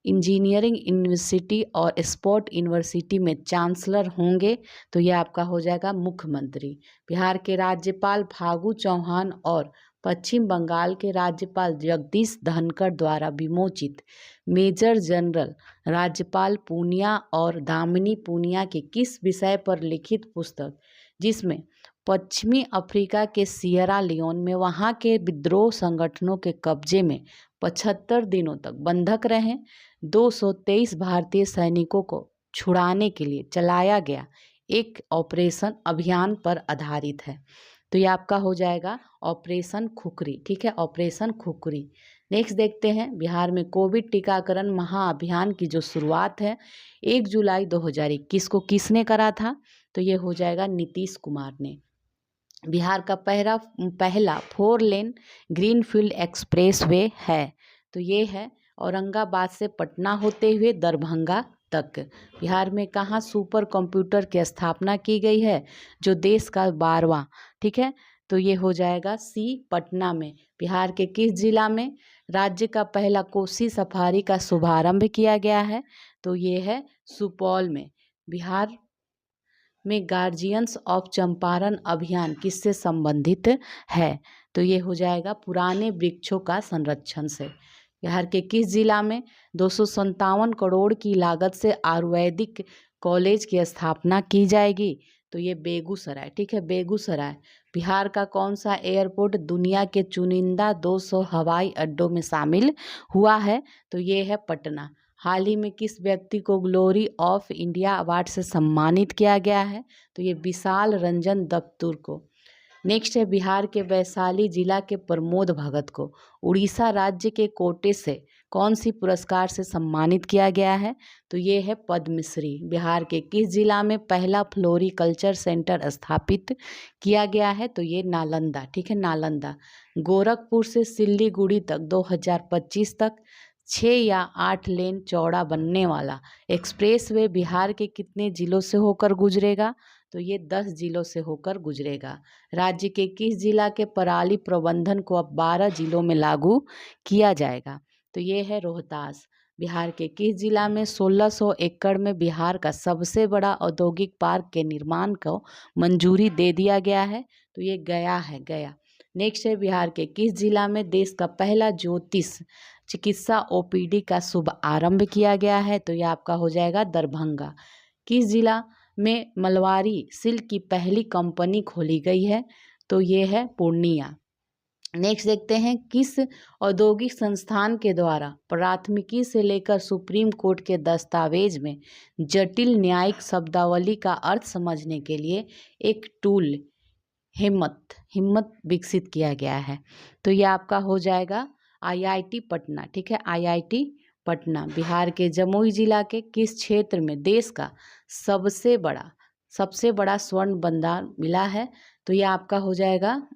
engineering university और स्पोर्ट यूनिवर्सिटी में चांसलर होंगे। तो यह आपका हो जाएगा मुख्यमंत्री। बिहार के राज्यपाल फागू चौहान और पश्चिम बंगाल के राज्यपाल जगदीश धनखड़ द्वारा विमोचित मेजर जनरल राज्यपाल पूनिया और दामिनी पूनिया के किस विषय पर लिखित पुस्तक, जिसमें पश्चिमी अफ्रीका के सियरा लियोन में वहाँ के विद्रोह संगठनों के कब्जे में 75 दिनों तक बंधक रहे 223 भारतीय सैनिकों को छुड़ाने के लिए चलाया गया एक ऑपरेशन अभियान पर आधारित है। तो ये आपका हो जाएगा ऑपरेशन खुखरी। ठीक है, ऑपरेशन खुखरी। नेक्स्ट देखते हैं, बिहार में कोविड टीकाकरण महाअभियान की जो शुरुआत है 1 जुलाई 2021 को किसने करा था? तो ये हो जाएगा नीतीश कुमार ने। बिहार का पहला 4 लेन ग्रीनफील्ड एक्सप्रेस वे है। तो ये है औरंगाबाद से पटना होते हुए दरभंगा तक। बिहार में कहाँ सुपर कंप्यूटर की स्थापना की गई है? जो देश का 12वां। ठीक है, तो ये हो जाएगा सी, पटना में। बिहार के किस जिला में राज्य का पहला कोसी सफारी का शुभारंभ किया गया है? तो ये है सुपौल में। बिहार में गार्जियंस ऑफ चंपारण अभियान किससे संबंधित है? तो ये हो जाएगा पुराने वृक्षों का संरक्षण से। बिहार के किस जिला में 257 करोड़ की लागत से आयुर्वेदिक कॉलेज की स्थापना की जाएगी? तो ये बेगूसराय। ठीक है, बेगूसराय। बिहार का कौन सा एयरपोर्ट दुनिया के चुनिंदा 200 हवाई अड्डों में शामिल हुआ है? तो ये है पटना। हाल ही में किस व्यक्ति को ग्लोरी ऑफ इंडिया अवार्ड से सम्मानित किया गया है? तो ये विशाल रंजन दत्तुर को। नेक्स्ट है, बिहार के वैशाली जिला के प्रमोद भगत को उड़ीसा राज्य के कोटे से कौन सी पुरस्कार से सम्मानित किया गया है? तो ये है पद्मश्री। बिहार के किस जिला में पहला फ्लोरिकल्चर सेंटर स्थापित किया गया है? तो ये नालंदा। ठीक है, नालंदा। गोरखपुर से सिल्लीगुड़ी तक 2025 तक 6 या 8 लेन चौड़ा बनने वाला एक्सप्रेस वे बिहार के कितने जिलों से होकर गुजरेगा? तो ये 10 जिलों से होकर गुजरेगा। राज्य के किस जिला के पराली प्रबंधन को अब 12 जिलों में लागू किया जाएगा? तो ये है रोहतास। बिहार के किस जिला में 1600 एकड़ में बिहार का सबसे बड़ा औद्योगिक पार्क के निर्माण को मंजूरी दे दिया गया है? तो ये गया है, गया। नेक्स्ट है, बिहार के किस जिला में देश का पहला ज्योतिष चिकित्सा ओपीडी का शुभ आरंभ किया गया है? तो यह आपका हो जाएगा दरभंगा। किस जिला में मलवारी सिल्क की पहली कंपनी खोली गई है? तो ये है पूर्णिया। नेक्स्ट देखते हैं, किस औद्योगिक संस्थान के द्वारा प्राथमिकी से लेकर सुप्रीम कोर्ट के दस्तावेज में जटिल न्यायिक शब्दावली का अर्थ समझने के लिए एक टूल हिम्मत विकसित किया गया है? तो यह आपका हो जाएगा IIT पटना। ठीक है, IIT पटना। बिहार के जमुई जिला के किस क्षेत्र में देश का सबसे बड़ा स्वर्ण भंडार मिला है? तो ये आपका हो जाएगा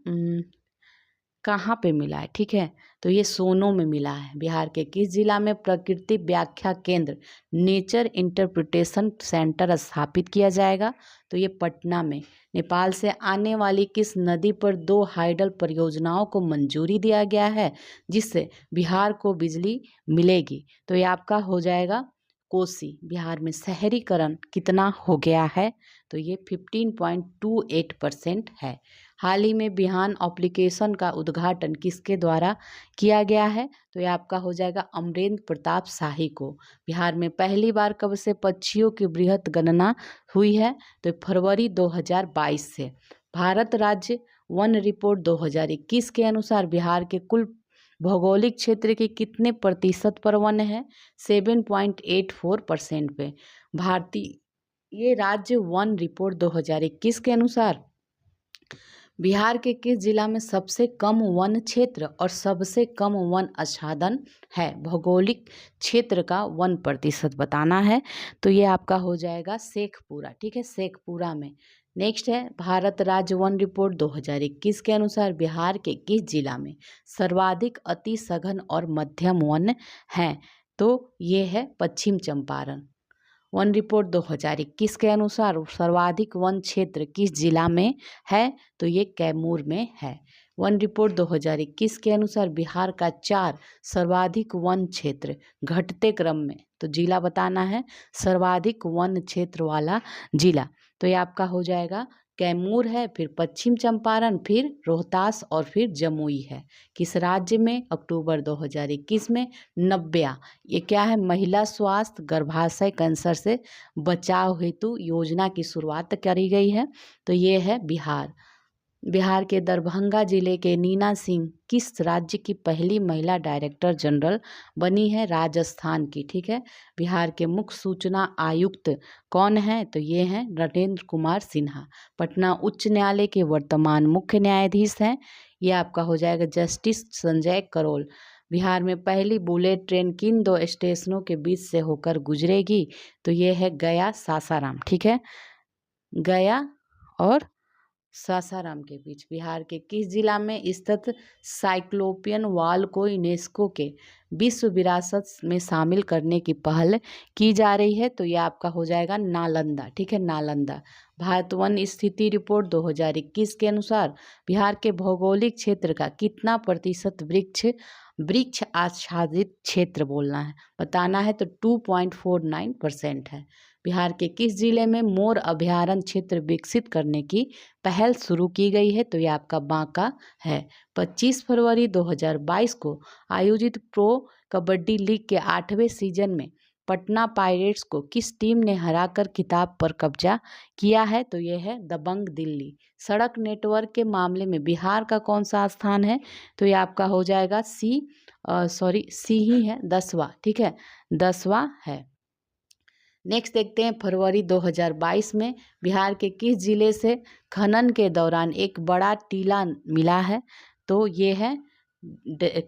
कहाँ पे मिला है? ठीक है, तो ये सोनो में मिला है। बिहार के किस जिला में प्रकृति व्याख्या केंद्र नेचर इंटरप्रिटेशन सेंटर स्थापित किया जाएगा? तो ये पटना में। नेपाल से आने वाली किस नदी पर 2 हाइडल परियोजनाओं को मंजूरी दिया गया है जिससे बिहार को बिजली मिलेगी? तो ये आपका हो जाएगा कोसी। बिहार में शहरीकरण कितना हो गया है? तो ये 15.28% है। हाल ही में बिहान एप्लीकेशन का उद्घाटन किसके द्वारा किया गया है? तो ये आपका हो जाएगा अमरेंद्र प्रताप शाही को। बिहार में पहली बार कब से पक्षियों की बृहत गणना हुई है? तो फरवरी 2022 से। भारत राज्य वन रिपोर्ट 2021 के अनुसार बिहार के कुल भौगोलिक क्षेत्र के कितने प्रतिशत पर वन है? 7.84% पे। भारतीय राज्य वन रिपोर्ट 2021 के अनुसार बिहार के किस जिला में सबसे कम वन क्षेत्र और सबसे कम वन आच्छादन है? भौगोलिक क्षेत्र का 1% बताना है। तो ये आपका हो जाएगा शेखपुरा, ठीक है, शेखपुरा में। नेक्स्ट है भारत राज्य वन रिपोर्ट 2021 के अनुसार बिहार के किस जिला में सर्वाधिक अति सघन और मध्यम वन हैं? तो ये है पश्चिम चंपारण। वन रिपोर्ट 2021 के अनुसार सर्वाधिक वन क्षेत्र किस जिला में है? तो ये कैमूर में है। वन रिपोर्ट 2021 के अनुसार बिहार का 4 सर्वाधिक वन क्षेत्र घटते क्रम में, तो जिला बताना है सर्वाधिक वन क्षेत्र वाला जिला। तो ये आपका हो जाएगा कैमूर है, फिर पश्चिम चंपारण, फिर रोहतास और फिर जमुई है। किस राज्य में? अक्टूबर 2021 में नब्बेया, ये क्या है? महिला स्वास्थ्य गर्भाशय कैंसर से बचाव हेतु योजना की शुरुआत करी गई है। तो ये है बिहार। बिहार के दरभंगा जिले के नीना सिंह किस राज्य की पहली महिला डायरेक्टर जनरल बनी है? राजस्थान की, ठीक है। बिहार के मुख्य सूचना आयुक्त कौन है? तो ये हैं नरेंद्र कुमार सिन्हा। पटना उच्च न्यायालय के वर्तमान मुख्य न्यायाधीश हैं, ये आपका हो जाएगा जस्टिस संजय करोल। बिहार में पहली बुलेट ट्रेन किन 2 स्टेशनों के बीच से होकर गुजरेगी? तो ये है गया सासाराम, ठीक है, गया और सासाराम के बीच। बिहार के किस जिला में स्थित साइक्लोपियन वॉल को यूनेस्को के विश्व विरासत में शामिल करने की पहल की जा रही है? तो यह आपका हो जाएगा नालंदा, ठीक है, नालंदा। भारत वन स्थिति रिपोर्ट 2021 के अनुसार बिहार के भौगोलिक क्षेत्र का कितना प्रतिशत वृक्ष आच्छादित क्षेत्र बोलना है, बताना है। तो 2.49% है। बिहार के किस जिले में मोर अभयारण्य क्षेत्र विकसित करने की पहल शुरू की गई है? तो ये आपका बांका है। 25 फरवरी 2022 को आयोजित प्रो कबड्डी लीग के 8वें सीजन में पटना पायरेट्स को किस टीम ने हराकर खिताब पर कब्जा किया है? तो ये है दबंग दिल्ली। सड़क नेटवर्क के मामले में बिहार का कौन सा स्थान है? तो ये आपका हो जाएगा सी ही है, 10वां, ठीक है, 10वां है। नेक्स्ट देखते हैं फरवरी 2022 में बिहार के किस जिले से खनन के दौरान एक बड़ा टीला मिला है? तो ये है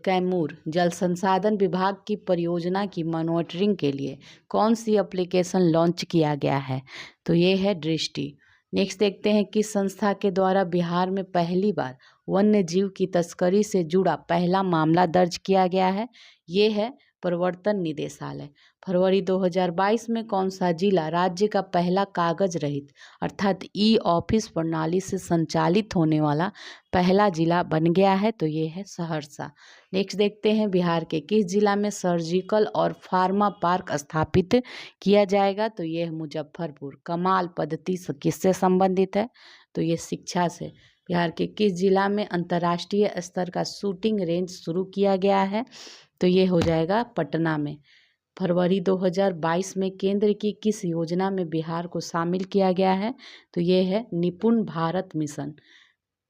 कैमूर। जल संसाधन विभाग की परियोजना की मॉनिटरिंग के लिए कौन सी एप्लीकेशन लॉन्च किया गया है? तो ये है दृष्टि। नेक्स्ट देखते हैं किस संस्था के द्वारा बिहार में पहली बार वन्य जीव की तस्करी से जुड़ा पहला मामला दर्ज किया गया है? ये है प्रवर्तन निदेशालय। फरवरी 2022 में कौन सा जिला राज्य का पहला कागज रहित अर्थात ई ऑफिस प्रणाली से संचालित होने वाला पहला जिला बन गया है? तो ये है सहरसा। नेक्स्ट देखते हैं बिहार के किस जिला में सर्जिकल और फार्मा पार्क स्थापित किया जाएगा? तो ये है मुजफ्फरपुर। कमाल पद्धति से किससे संबंधित है? तो ये शिक्षा से। बिहार के किस जिला में अंतर्राष्ट्रीय स्तर का शूटिंग रेंज शुरू किया गया है? तो ये हो जाएगा पटना में। फरवरी 2022 में केंद्र की किस योजना में बिहार को शामिल किया गया है? तो ये है निपुण भारत मिशन।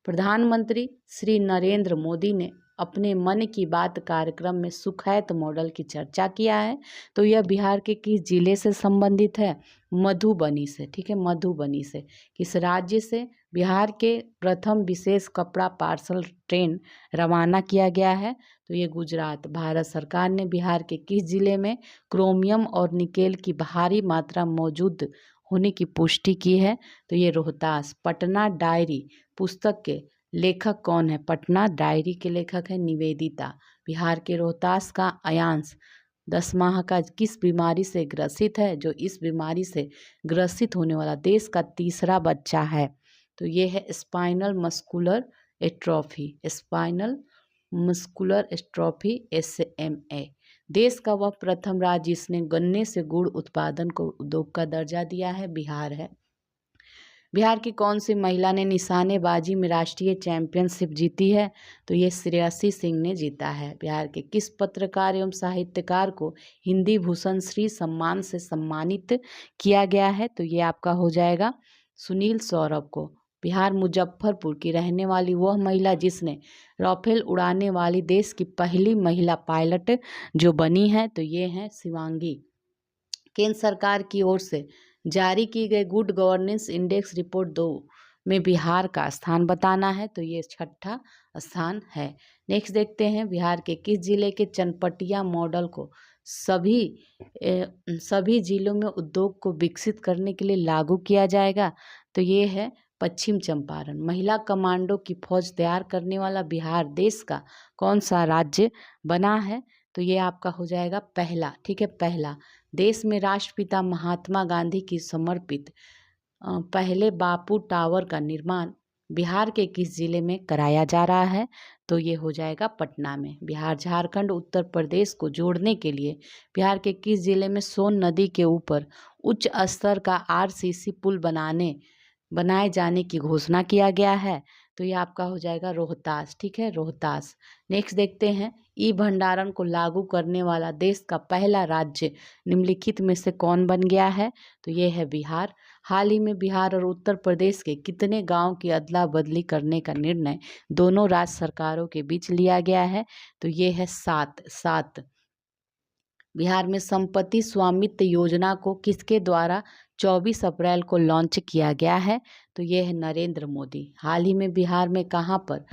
प्रधानमंत्री श्री नरेंद्र मोदी ने अपने मन की बात कार्यक्रम में सुखैत मॉडल की चर्चा किया है। तो यह बिहार के किस जिले से संबंधित है? मधुबनी से, ठीक है, मधुबनी से। किस राज्य से बिहार के प्रथम विशेष कपड़ा पार्सल ट्रेन रवाना किया गया है? तो ये गुजरात। भारत सरकार ने बिहार के किस जिले में क्रोमियम और निकेल की भारी मात्रा मौजूद होने की पुष्टि की है? तो ये रोहतास। पटना डायरी पुस्तक के लेखक कौन है? पटना डायरी के लेखक है निवेदिता। बिहार के रोहतास का अयांश 10 माह का किस बीमारी से ग्रसित है? जो इस बीमारी से ग्रसित होने वाला देश का तीसरा बच्चा है। तो ये है spinal muscular atrophy, spinal muscular atrophy SMA। देश का वह प्रथम राज्य जिसने गन्ने से गुड़ उत्पादन को उद्योग का दर्जा दिया है, बिहार है। बिहार की कौन सी महिला ने निशानेबाजी में राष्ट्रीय चैंपियनशिप जीती है? तो ये श्रेयसी सिंह ने जीता है। बिहार के किस पत्रकार एवं साहित्यकार को हिंदी भूषण श्री सम्मान से सम्मानित किया गया है? तो ये आपका हो जाएगा सुनील सौरभ को। बिहार मुजफ्फरपुर की रहने वाली वह महिला जिसने राफेल उड़ाने वाली देश की पहली महिला पायलट जो बनी है, तो ये हैं शिवांगी। केंद्र सरकार की ओर से जारी की गई गुड गवर्नेंस इंडेक्स रिपोर्ट में बिहार का स्थान बताना है, तो ये 6ठा स्थान है। नेक्स्ट देखते हैं, बिहार के किस जिले के चनपटिया मॉडल को सभी जिलों में उद्योग को विकसित करने के लिए लागू किया जाएगा, तो ये है पश्चिम चंपारण। महिला कमांडो की फौज तैयार करने वाला बिहार देश का कौन सा राज्य बना है, तो ये आपका हो जाएगा पहला। ठीक है, पहला। देश में राष्ट्रपिता महात्मा गांधी की समर्पित पहले बापू टावर का निर्माण बिहार के किस जिले में कराया जा रहा है, तो ये हो जाएगा पटना में। बिहार झारखंड उत्तर प्रदेश को जोड़ने के लिए बिहार के किस जिले में सोन नदी के ऊपर उच्च स्तर का आरसीसी पुल बनाए जाने की घोषणा किया गया है, तो ये आपका हो जाएगा रोहतास। ठीक है, रोहतास। नेक्स्ट देखते हैं, ई भंडारण को लागू करने वाला देश का पहला राज्य निम्नलिखित में से कौन बन गया है, तो ये है बिहार। हाल ही में बिहार और उत्तर प्रदेश के कितने गांव की अदला बदली करने का निर्णय दोनों राज्य सरकारों के बीच लिया गया है, तो ये है 7। बिहार में संपत्ति स्वामित्व योजना को किसके द्वारा 24 अप्रैल को लॉन्च किया गया है, तो ये है नरेंद्र मोदी। हाल ही में बिहार में कहाँ पर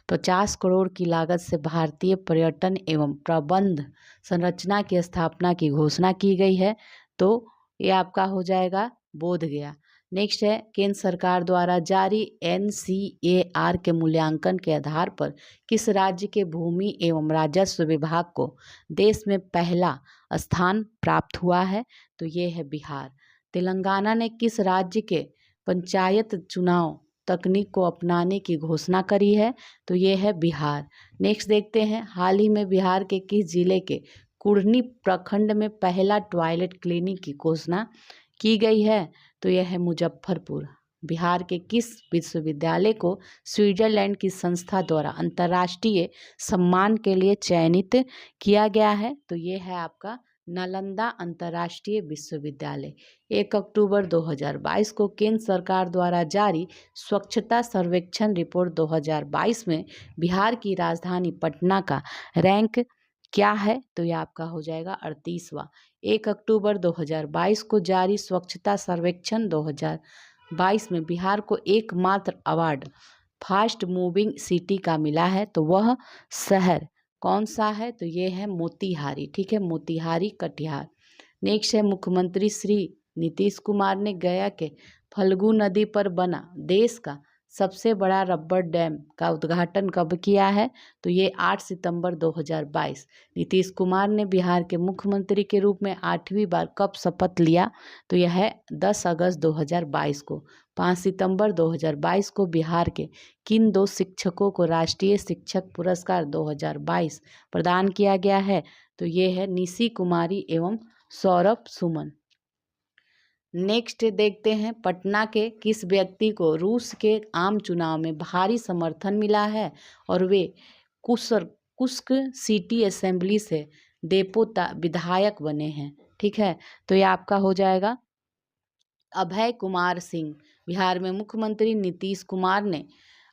50 करोड़ की लागत से भारतीय पर्यटन एवं प्रबंध संरचना की स्थापना की घोषणा की गई है, तो ये आपका हो जाएगा बोधगया। नेक्स्ट है, केंद्र सरकार द्वारा जारी NCAR के मूल्यांकन के आधार पर किस राज्य के भूमि एवं राजस्व विभाग को देश में पहला स्थान प्राप्त हुआ है, तो ये है बिहार। तेलंगाना ने किस राज्य के पंचायत चुनाव तकनीक को अपनाने की घोषणा करी है, तो ये है बिहार। नेक्स्ट देखते हैं, हाल ही में बिहार के किस जिले के कुढ़नी प्रखंड में पहला टॉयलेट क्लिनिक की घोषणा की गई है, तो यह है मुजफ्फरपुर। बिहार के किस विश्वविद्यालय को स्विट्जरलैंड की संस्था द्वारा अंतर्राष्ट्रीय सम्मान के लिए चयनित किया गया है, तो ये है आपका नालंदा अंतर्राष्ट्रीय विश्वविद्यालय। 1 अक्टूबर 2022 को केंद्र सरकार द्वारा जारी स्वच्छता सर्वेक्षण रिपोर्ट 2022 में बिहार की राजधानी पटना का रैंक क्या है, तो यह आपका हो जाएगा 38वां। 1 अक्टूबर 2022 को जारी स्वच्छता सर्वेक्षण 2022 में बिहार को एकमात्र अवार्ड फास्ट मूविंग सिटी का मिला है, तो वह शहर कौन सा है, तो ये है मोतिहारी। ठीक है, मोतिहारी कटिहार। नेक्स्ट है, मुख्यमंत्री श्री नीतीश कुमार ने गया के फल्गु नदी पर बना देश का सबसे बड़ा रबर डैम का उद्घाटन कब किया है, तो ये 8 सितंबर 2022। नीतीश कुमार ने बिहार के मुख्यमंत्री के रूप में 8वीं बार कब शपथ लिया, तो यह है 10 अगस्त 2022 को। 5 सितंबर 2022 को बिहार के किन 2 शिक्षकों को राष्ट्रीय शिक्षक पुरस्कार 2022 प्रदान किया गया है, तो ये है निशी कुमारी एवं सौरभ सुमन। नेक्स्ट देखते हैं, पटना के किस व्यक्ति को रूस के आम चुनाव में भारी समर्थन मिला है और वे कुस्क सिटी असेंबली से देपोता विधायक बने हैं। ठीक है, तो ये आपका हो जाएगा अभय कुमार सिंह। बिहार में मुख्यमंत्री नीतीश कुमार ने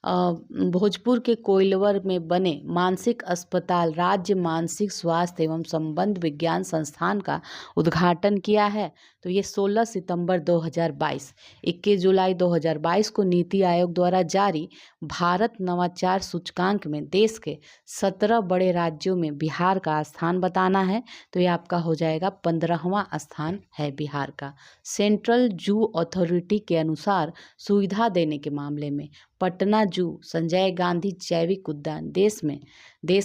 भोजपुर के कोइलवर में बने मानसिक अस्पताल राज्य मानसिक स्वास्थ्य एवं संबंध विज्ञान संस्थान का उद्घाटन किया है, तो ये 16 सितंबर 2022। 21 जुलाई 2022 को नीति आयोग द्वारा जारी भारत नवाचार सूचकांक में देश के 17 बड़े राज्यों में बिहार का स्थान बताना है, तो ये आपका हो जाएगा 15वां स्थान है बिहार का। सेंट्रल जू अथॉरिटी के अनुसार सुविधा देने के मामले में पटना जू संजय गांधी जैविक उद्यान देश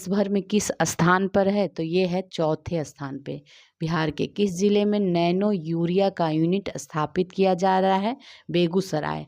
भर में किस स्थान पर है, तो ये है 4थे स्थान पे। बिहार के किस जिले में नैनो यूरिया का यूनिट स्थापित किया जा रहा है, बेगूसराय।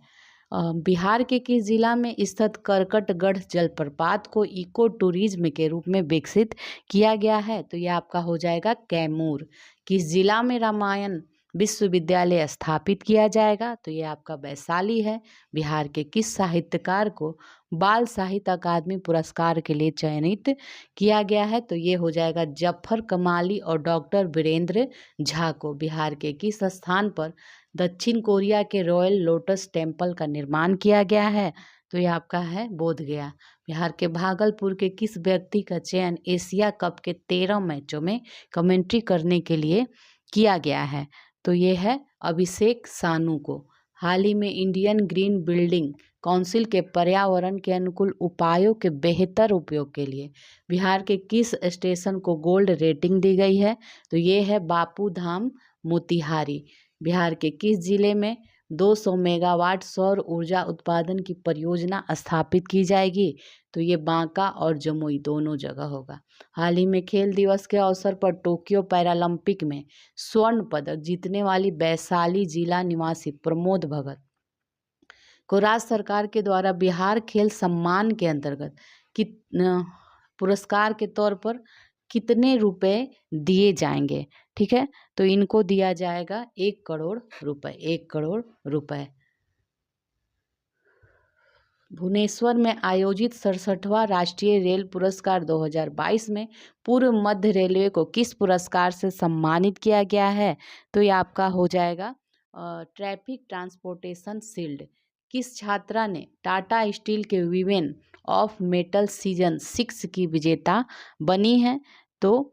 बिहार के किस जिला में स्थित करकटगढ़ जलप्रपात को इको टूरिज्म के रूप में विकसित किया गया है, तो यह आपका हो जाएगा कैमूर। किस जिला में रामायण विश्वविद्यालय स्थापित किया जाएगा, तो ये आपका वैशाली है। बिहार के किस साहित्यकार को बाल साहित्य अकादमी पुरस्कार के लिए चयनित किया गया है, तो ये हो जाएगा जफर कमाली और डॉक्टर वीरेंद्र झा को। बिहार के किस स्थान पर दक्षिण कोरिया के रॉयल लोटस टेम्पल का निर्माण किया गया है, तो ये आपका है बोधगया। बिहार के भागलपुर के किस व्यक्ति का चयन एशिया कप के 13 मैचों में कमेंट्री करने के लिए किया गया है, तो ये है अभिषेक सानू को। हाल ही में इंडियन ग्रीन बिल्डिंग काउंसिल के पर्यावरण के अनुकूल उपायों के बेहतर उपयोग के लिए बिहार के किस स्टेशन को गोल्ड रेटिंग दी गई है? तो ये है बापू धाम मोतिहारी। बिहार के किस जिले में 200 मेगावाट सौर ऊर्जा उत्पादन की परियोजना स्थापित की जाएगी? तो ये बांका और जमुई दोनों जगह होगा। हाल ही में खेल दिवस के अवसर पर टोक्यो पैरालंपिक में स्वर्ण पदक जीतने वाली वैशाली जिला निवासी प्रमोद भगत को राज्य सरकार के द्वारा बिहार खेल सम्मान के अंतर्गत कित पुरस्कार के तौर पर कितने रुपए दिए जाएंगे? ठीक है, तो इनको दिया जाएगा 1 करोड़ रुपए, 1 करोड़ रुपए। भुवनेश्वर में आयोजित 67वां राष्ट्रीय रेल पुरस्कार 2022 में पूर्व मध्य रेलवे को किस पुरस्कार से सम्मानित किया गया है? तो ये आपका हो जाएगा ट्रैफिक ट्रांसपोर्टेशन शील्ड। किस छात्रा ने टाटा स्टील के वीमेन ऑफ मेटल सीजन 6 की विजेता बनी है? तो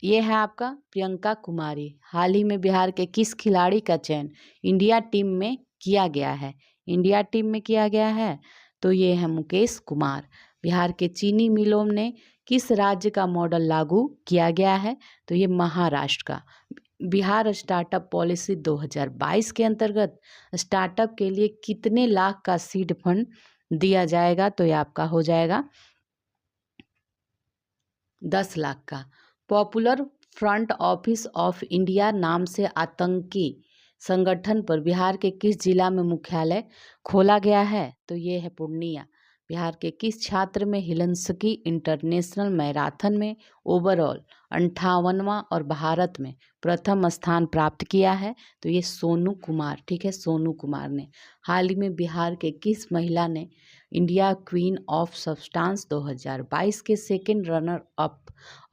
ये है आपका प्रियंका कुमारी। हाल ही में बिहार के किस खिलाड़ी का चयन इंडिया टीम में किया गया है? इंडिया टीम में किया गया है तो ये है मुकेश कुमार। बिहार के चीनी मिलों ने किस राज्य का मॉडल लागू किया गया है? तो ये महाराष्ट्र का। बिहार स्टार्टअप पॉलिसी 2022 के अंतर्गत स्टार्टअप के लिए कितने लाख का सीड फंड दिया जाएगा? तो ये आपका हो जाएगा 10 लाख का। Popular front office of India नाम से आतंकी संगठन पर बिहार के किस जिला में मुख्यालय खोला गया है? तो ये है पूर्णिया। बिहार के किस छात्र में हिलंसकी इंटरनेशनल मैराथन में ओवरऑल 58वां और भारत में प्रथम स्थान प्राप्त किया है? तो ये सोनू कुमार। ठीक है, सोनू कुमार ने। हाल ही में बिहार के किस महिला ने इंडिया क्वीन ऑफ सब्सटेंस 2022 के सेकेंड रनर अप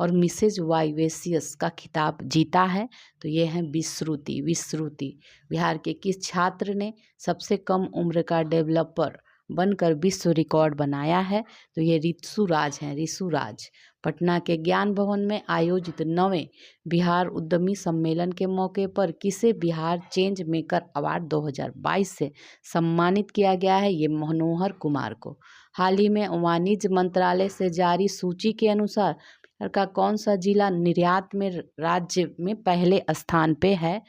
और मिसेज वाइवेसियस का खिताब जीता है? तो ये है विश्रुति। विश्रुति। बिहार के किस छात्र ने सबसे कम उम्र का डेवलपर बनकर विश्व रिकॉर्ड बनाया है? तो ये ऋतुराज हैं, ऋतुराज। पटना के ज्ञान भवन में आयोजित 9वें बिहार उद्यमी सम्मेलन के मौके पर किसे बिहार चेंज मेकर अवार्ड 2022 से सम्मानित किया गया है? ये मनोहर कुमार को। हाल ही में वाणिज्य मंत्रालय से जारी सूची के अनुसार बिहार का कौन सा जिला निर्यात में राज्य में पहले स्थान पे है?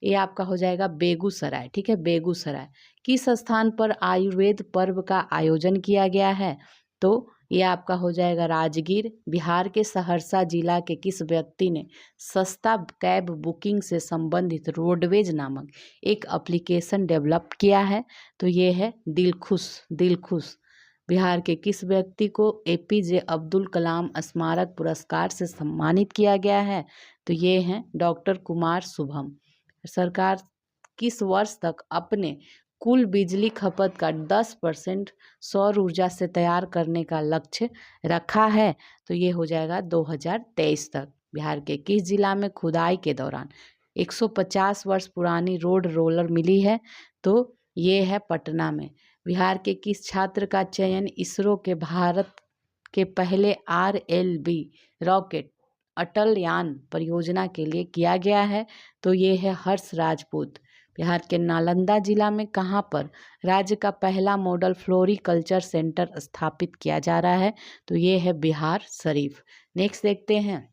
ये आपका हो जाएगा बेगूसराय। ठीक है, बेगूसराय। किस स्थान पर आयुर्वेद पर्व का आयोजन किया गया है? तो ये आपका हो जाएगा राजगीर। बिहार के सहरसा जिला के किस व्यक्ति ने सस्ता कैब बुकिंग से संबंधित रोडवेज नामक एक एप्लीकेशन डेवलप किया है? तो ये है दिलखुश। दिलखुश। बिहार के किस व्यक्ति को एपीजे अब्दुल कलाम स्मारक पुरस्कार से सम्मानित किया गया है? तो ये हैं डॉक्टर कुमार शुभम। सरकार किस वर्ष तक अपने कुल बिजली खपत का 10% सौर ऊर्जा से तैयार करने का लक्ष्य रखा है? तो ये हो जाएगा 2023 तक। बिहार के किस जिला में खुदाई के दौरान 150 वर्ष पुरानी रोड रोलर मिली है? तो ये है पटना में। बिहार के किस छात्र का चयन इसरो के भारत के पहले RLB रॉकेट अटल यान परियोजना के लिए किया गया है? तो ये है हर्ष राजपूत। बिहार के नालंदा जिला में कहाँ पर राज्य का पहला मॉडल फ्लोरिकल्चर सेंटर स्थापित किया जा रहा है? तो ये है बिहार शरीफ। नेक्स्ट देखते हैं,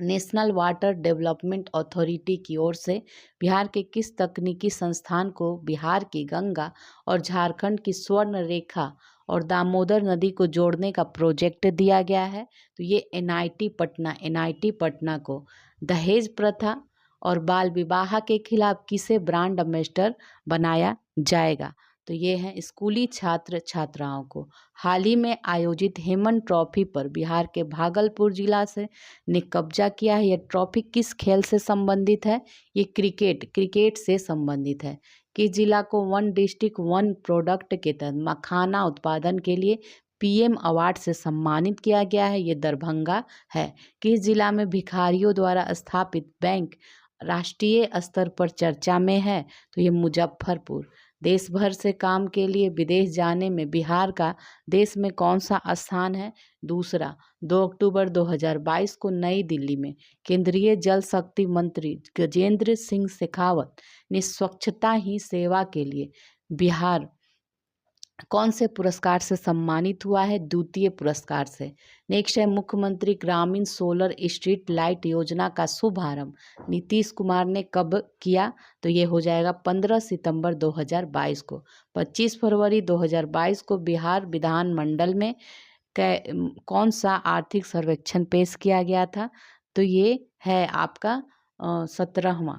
नेशनल वाटर डेवलपमेंट अथॉरिटी की ओर से बिहार के किस तकनीकी संस्थान को बिहार की गंगा और झारखंड की स्वर्ण रेखा और दामोदर नदी को जोड़ने का प्रोजेक्ट दिया गया है? तो ये NIT पटना। NIT पटना को। दहेज प्रथा और बाल विवाह के खिलाफ किसे ब्रांड एम्बेसडर बनाया जाएगा? तो ये हैं स्कूली छात्र छात्राओं को। हाल ही में आयोजित हेमन ट्रॉफी पर बिहार के भागलपुर जिला से ने कब्जा किया है। यह ट्रॉफी किस खेल से संबंधित है? ये क्रिकेट से संबंधित है। किस जिला को वन डिस्ट्रिक्ट वन प्रोडक्ट के तहत मखाना उत्पादन के लिए PM अवार्ड से सम्मानित किया गया है? ये दरभंगा है। किस जिला में भिखारियों द्वारा स्थापित बैंक राष्ट्रीय स्तर पर चर्चा में है? तो ये मुजफ्फरपुर। देश भर से काम के लिए विदेश जाने में बिहार का देश में कौन सा स्थान है? दूसरा, 2 अक्टूबर 2022 को नई दिल्ली में केंद्रीय जल शक्ति मंत्री गजेंद्र सिंह शेखावत ने स्वच्छता ही सेवा के लिए बिहार कौन से पुरस्कार से सम्मानित हुआ है? द्वितीय पुरस्कार से। नेक्स्ट है, मुख्यमंत्री ग्रामीण सोलर स्ट्रीट लाइट योजना का शुभारंभ नीतीश कुमार ने कब किया? तो ये हो जाएगा 15 सितंबर 2022 को। 25 फरवरी 2022 को बिहार विधानमंडल में कौन सा आर्थिक सर्वेक्षण पेश किया गया था? तो ये है आपका 17वां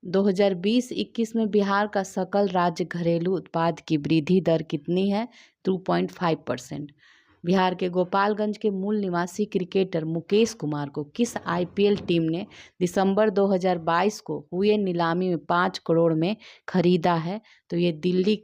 2020-21 में बिहार का सकल राज्य घरेलू उत्पाद की वृद्धि दर कितनी है? 2.5%। बिहार के गोपालगंज के मूल निवासी क्रिकेटर मुकेश कुमार को किस आईपीएल टीम ने दिसंबर 2022 को हुए नीलामी में 5 करोड़ में खरीदा है? तो ये दिल्ली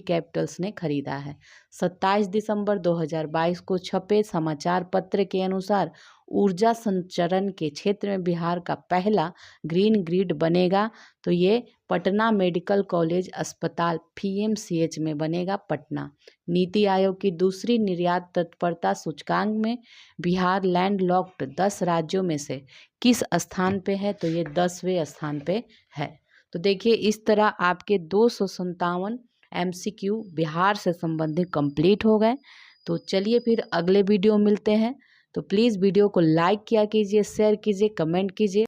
कैपिटल्स ने खरीदा है। 27 दिसंबर 2022 को छपे समाचार पत्र के अनुसार ऊर्जा संचरण के क्षेत्र में बिहार का पहला ग्रीन ग्रिड बनेगा। तो ये पटना मेडिकल कॉलेज अस्पताल पीएमसीएच में बनेगा, पटना। नीति आयोग की दूसरी निर्यात तत्परता सूचकांक में बिहार लैंडलॉक्ड 10 राज्यों में से किस स्थान पे है? तो ये 10वें स्थान पे है। तो देखिए, इस तरह आपके 257 MCQ बिहार से संबंधित कंप्लीट हो गए। तो चलिए फिर अगले वीडियो मिलते हैं। तो प्लीज़ वीडियो को लाइक किया कीजिए, शेयर कीजिए, कमेंट कीजिए।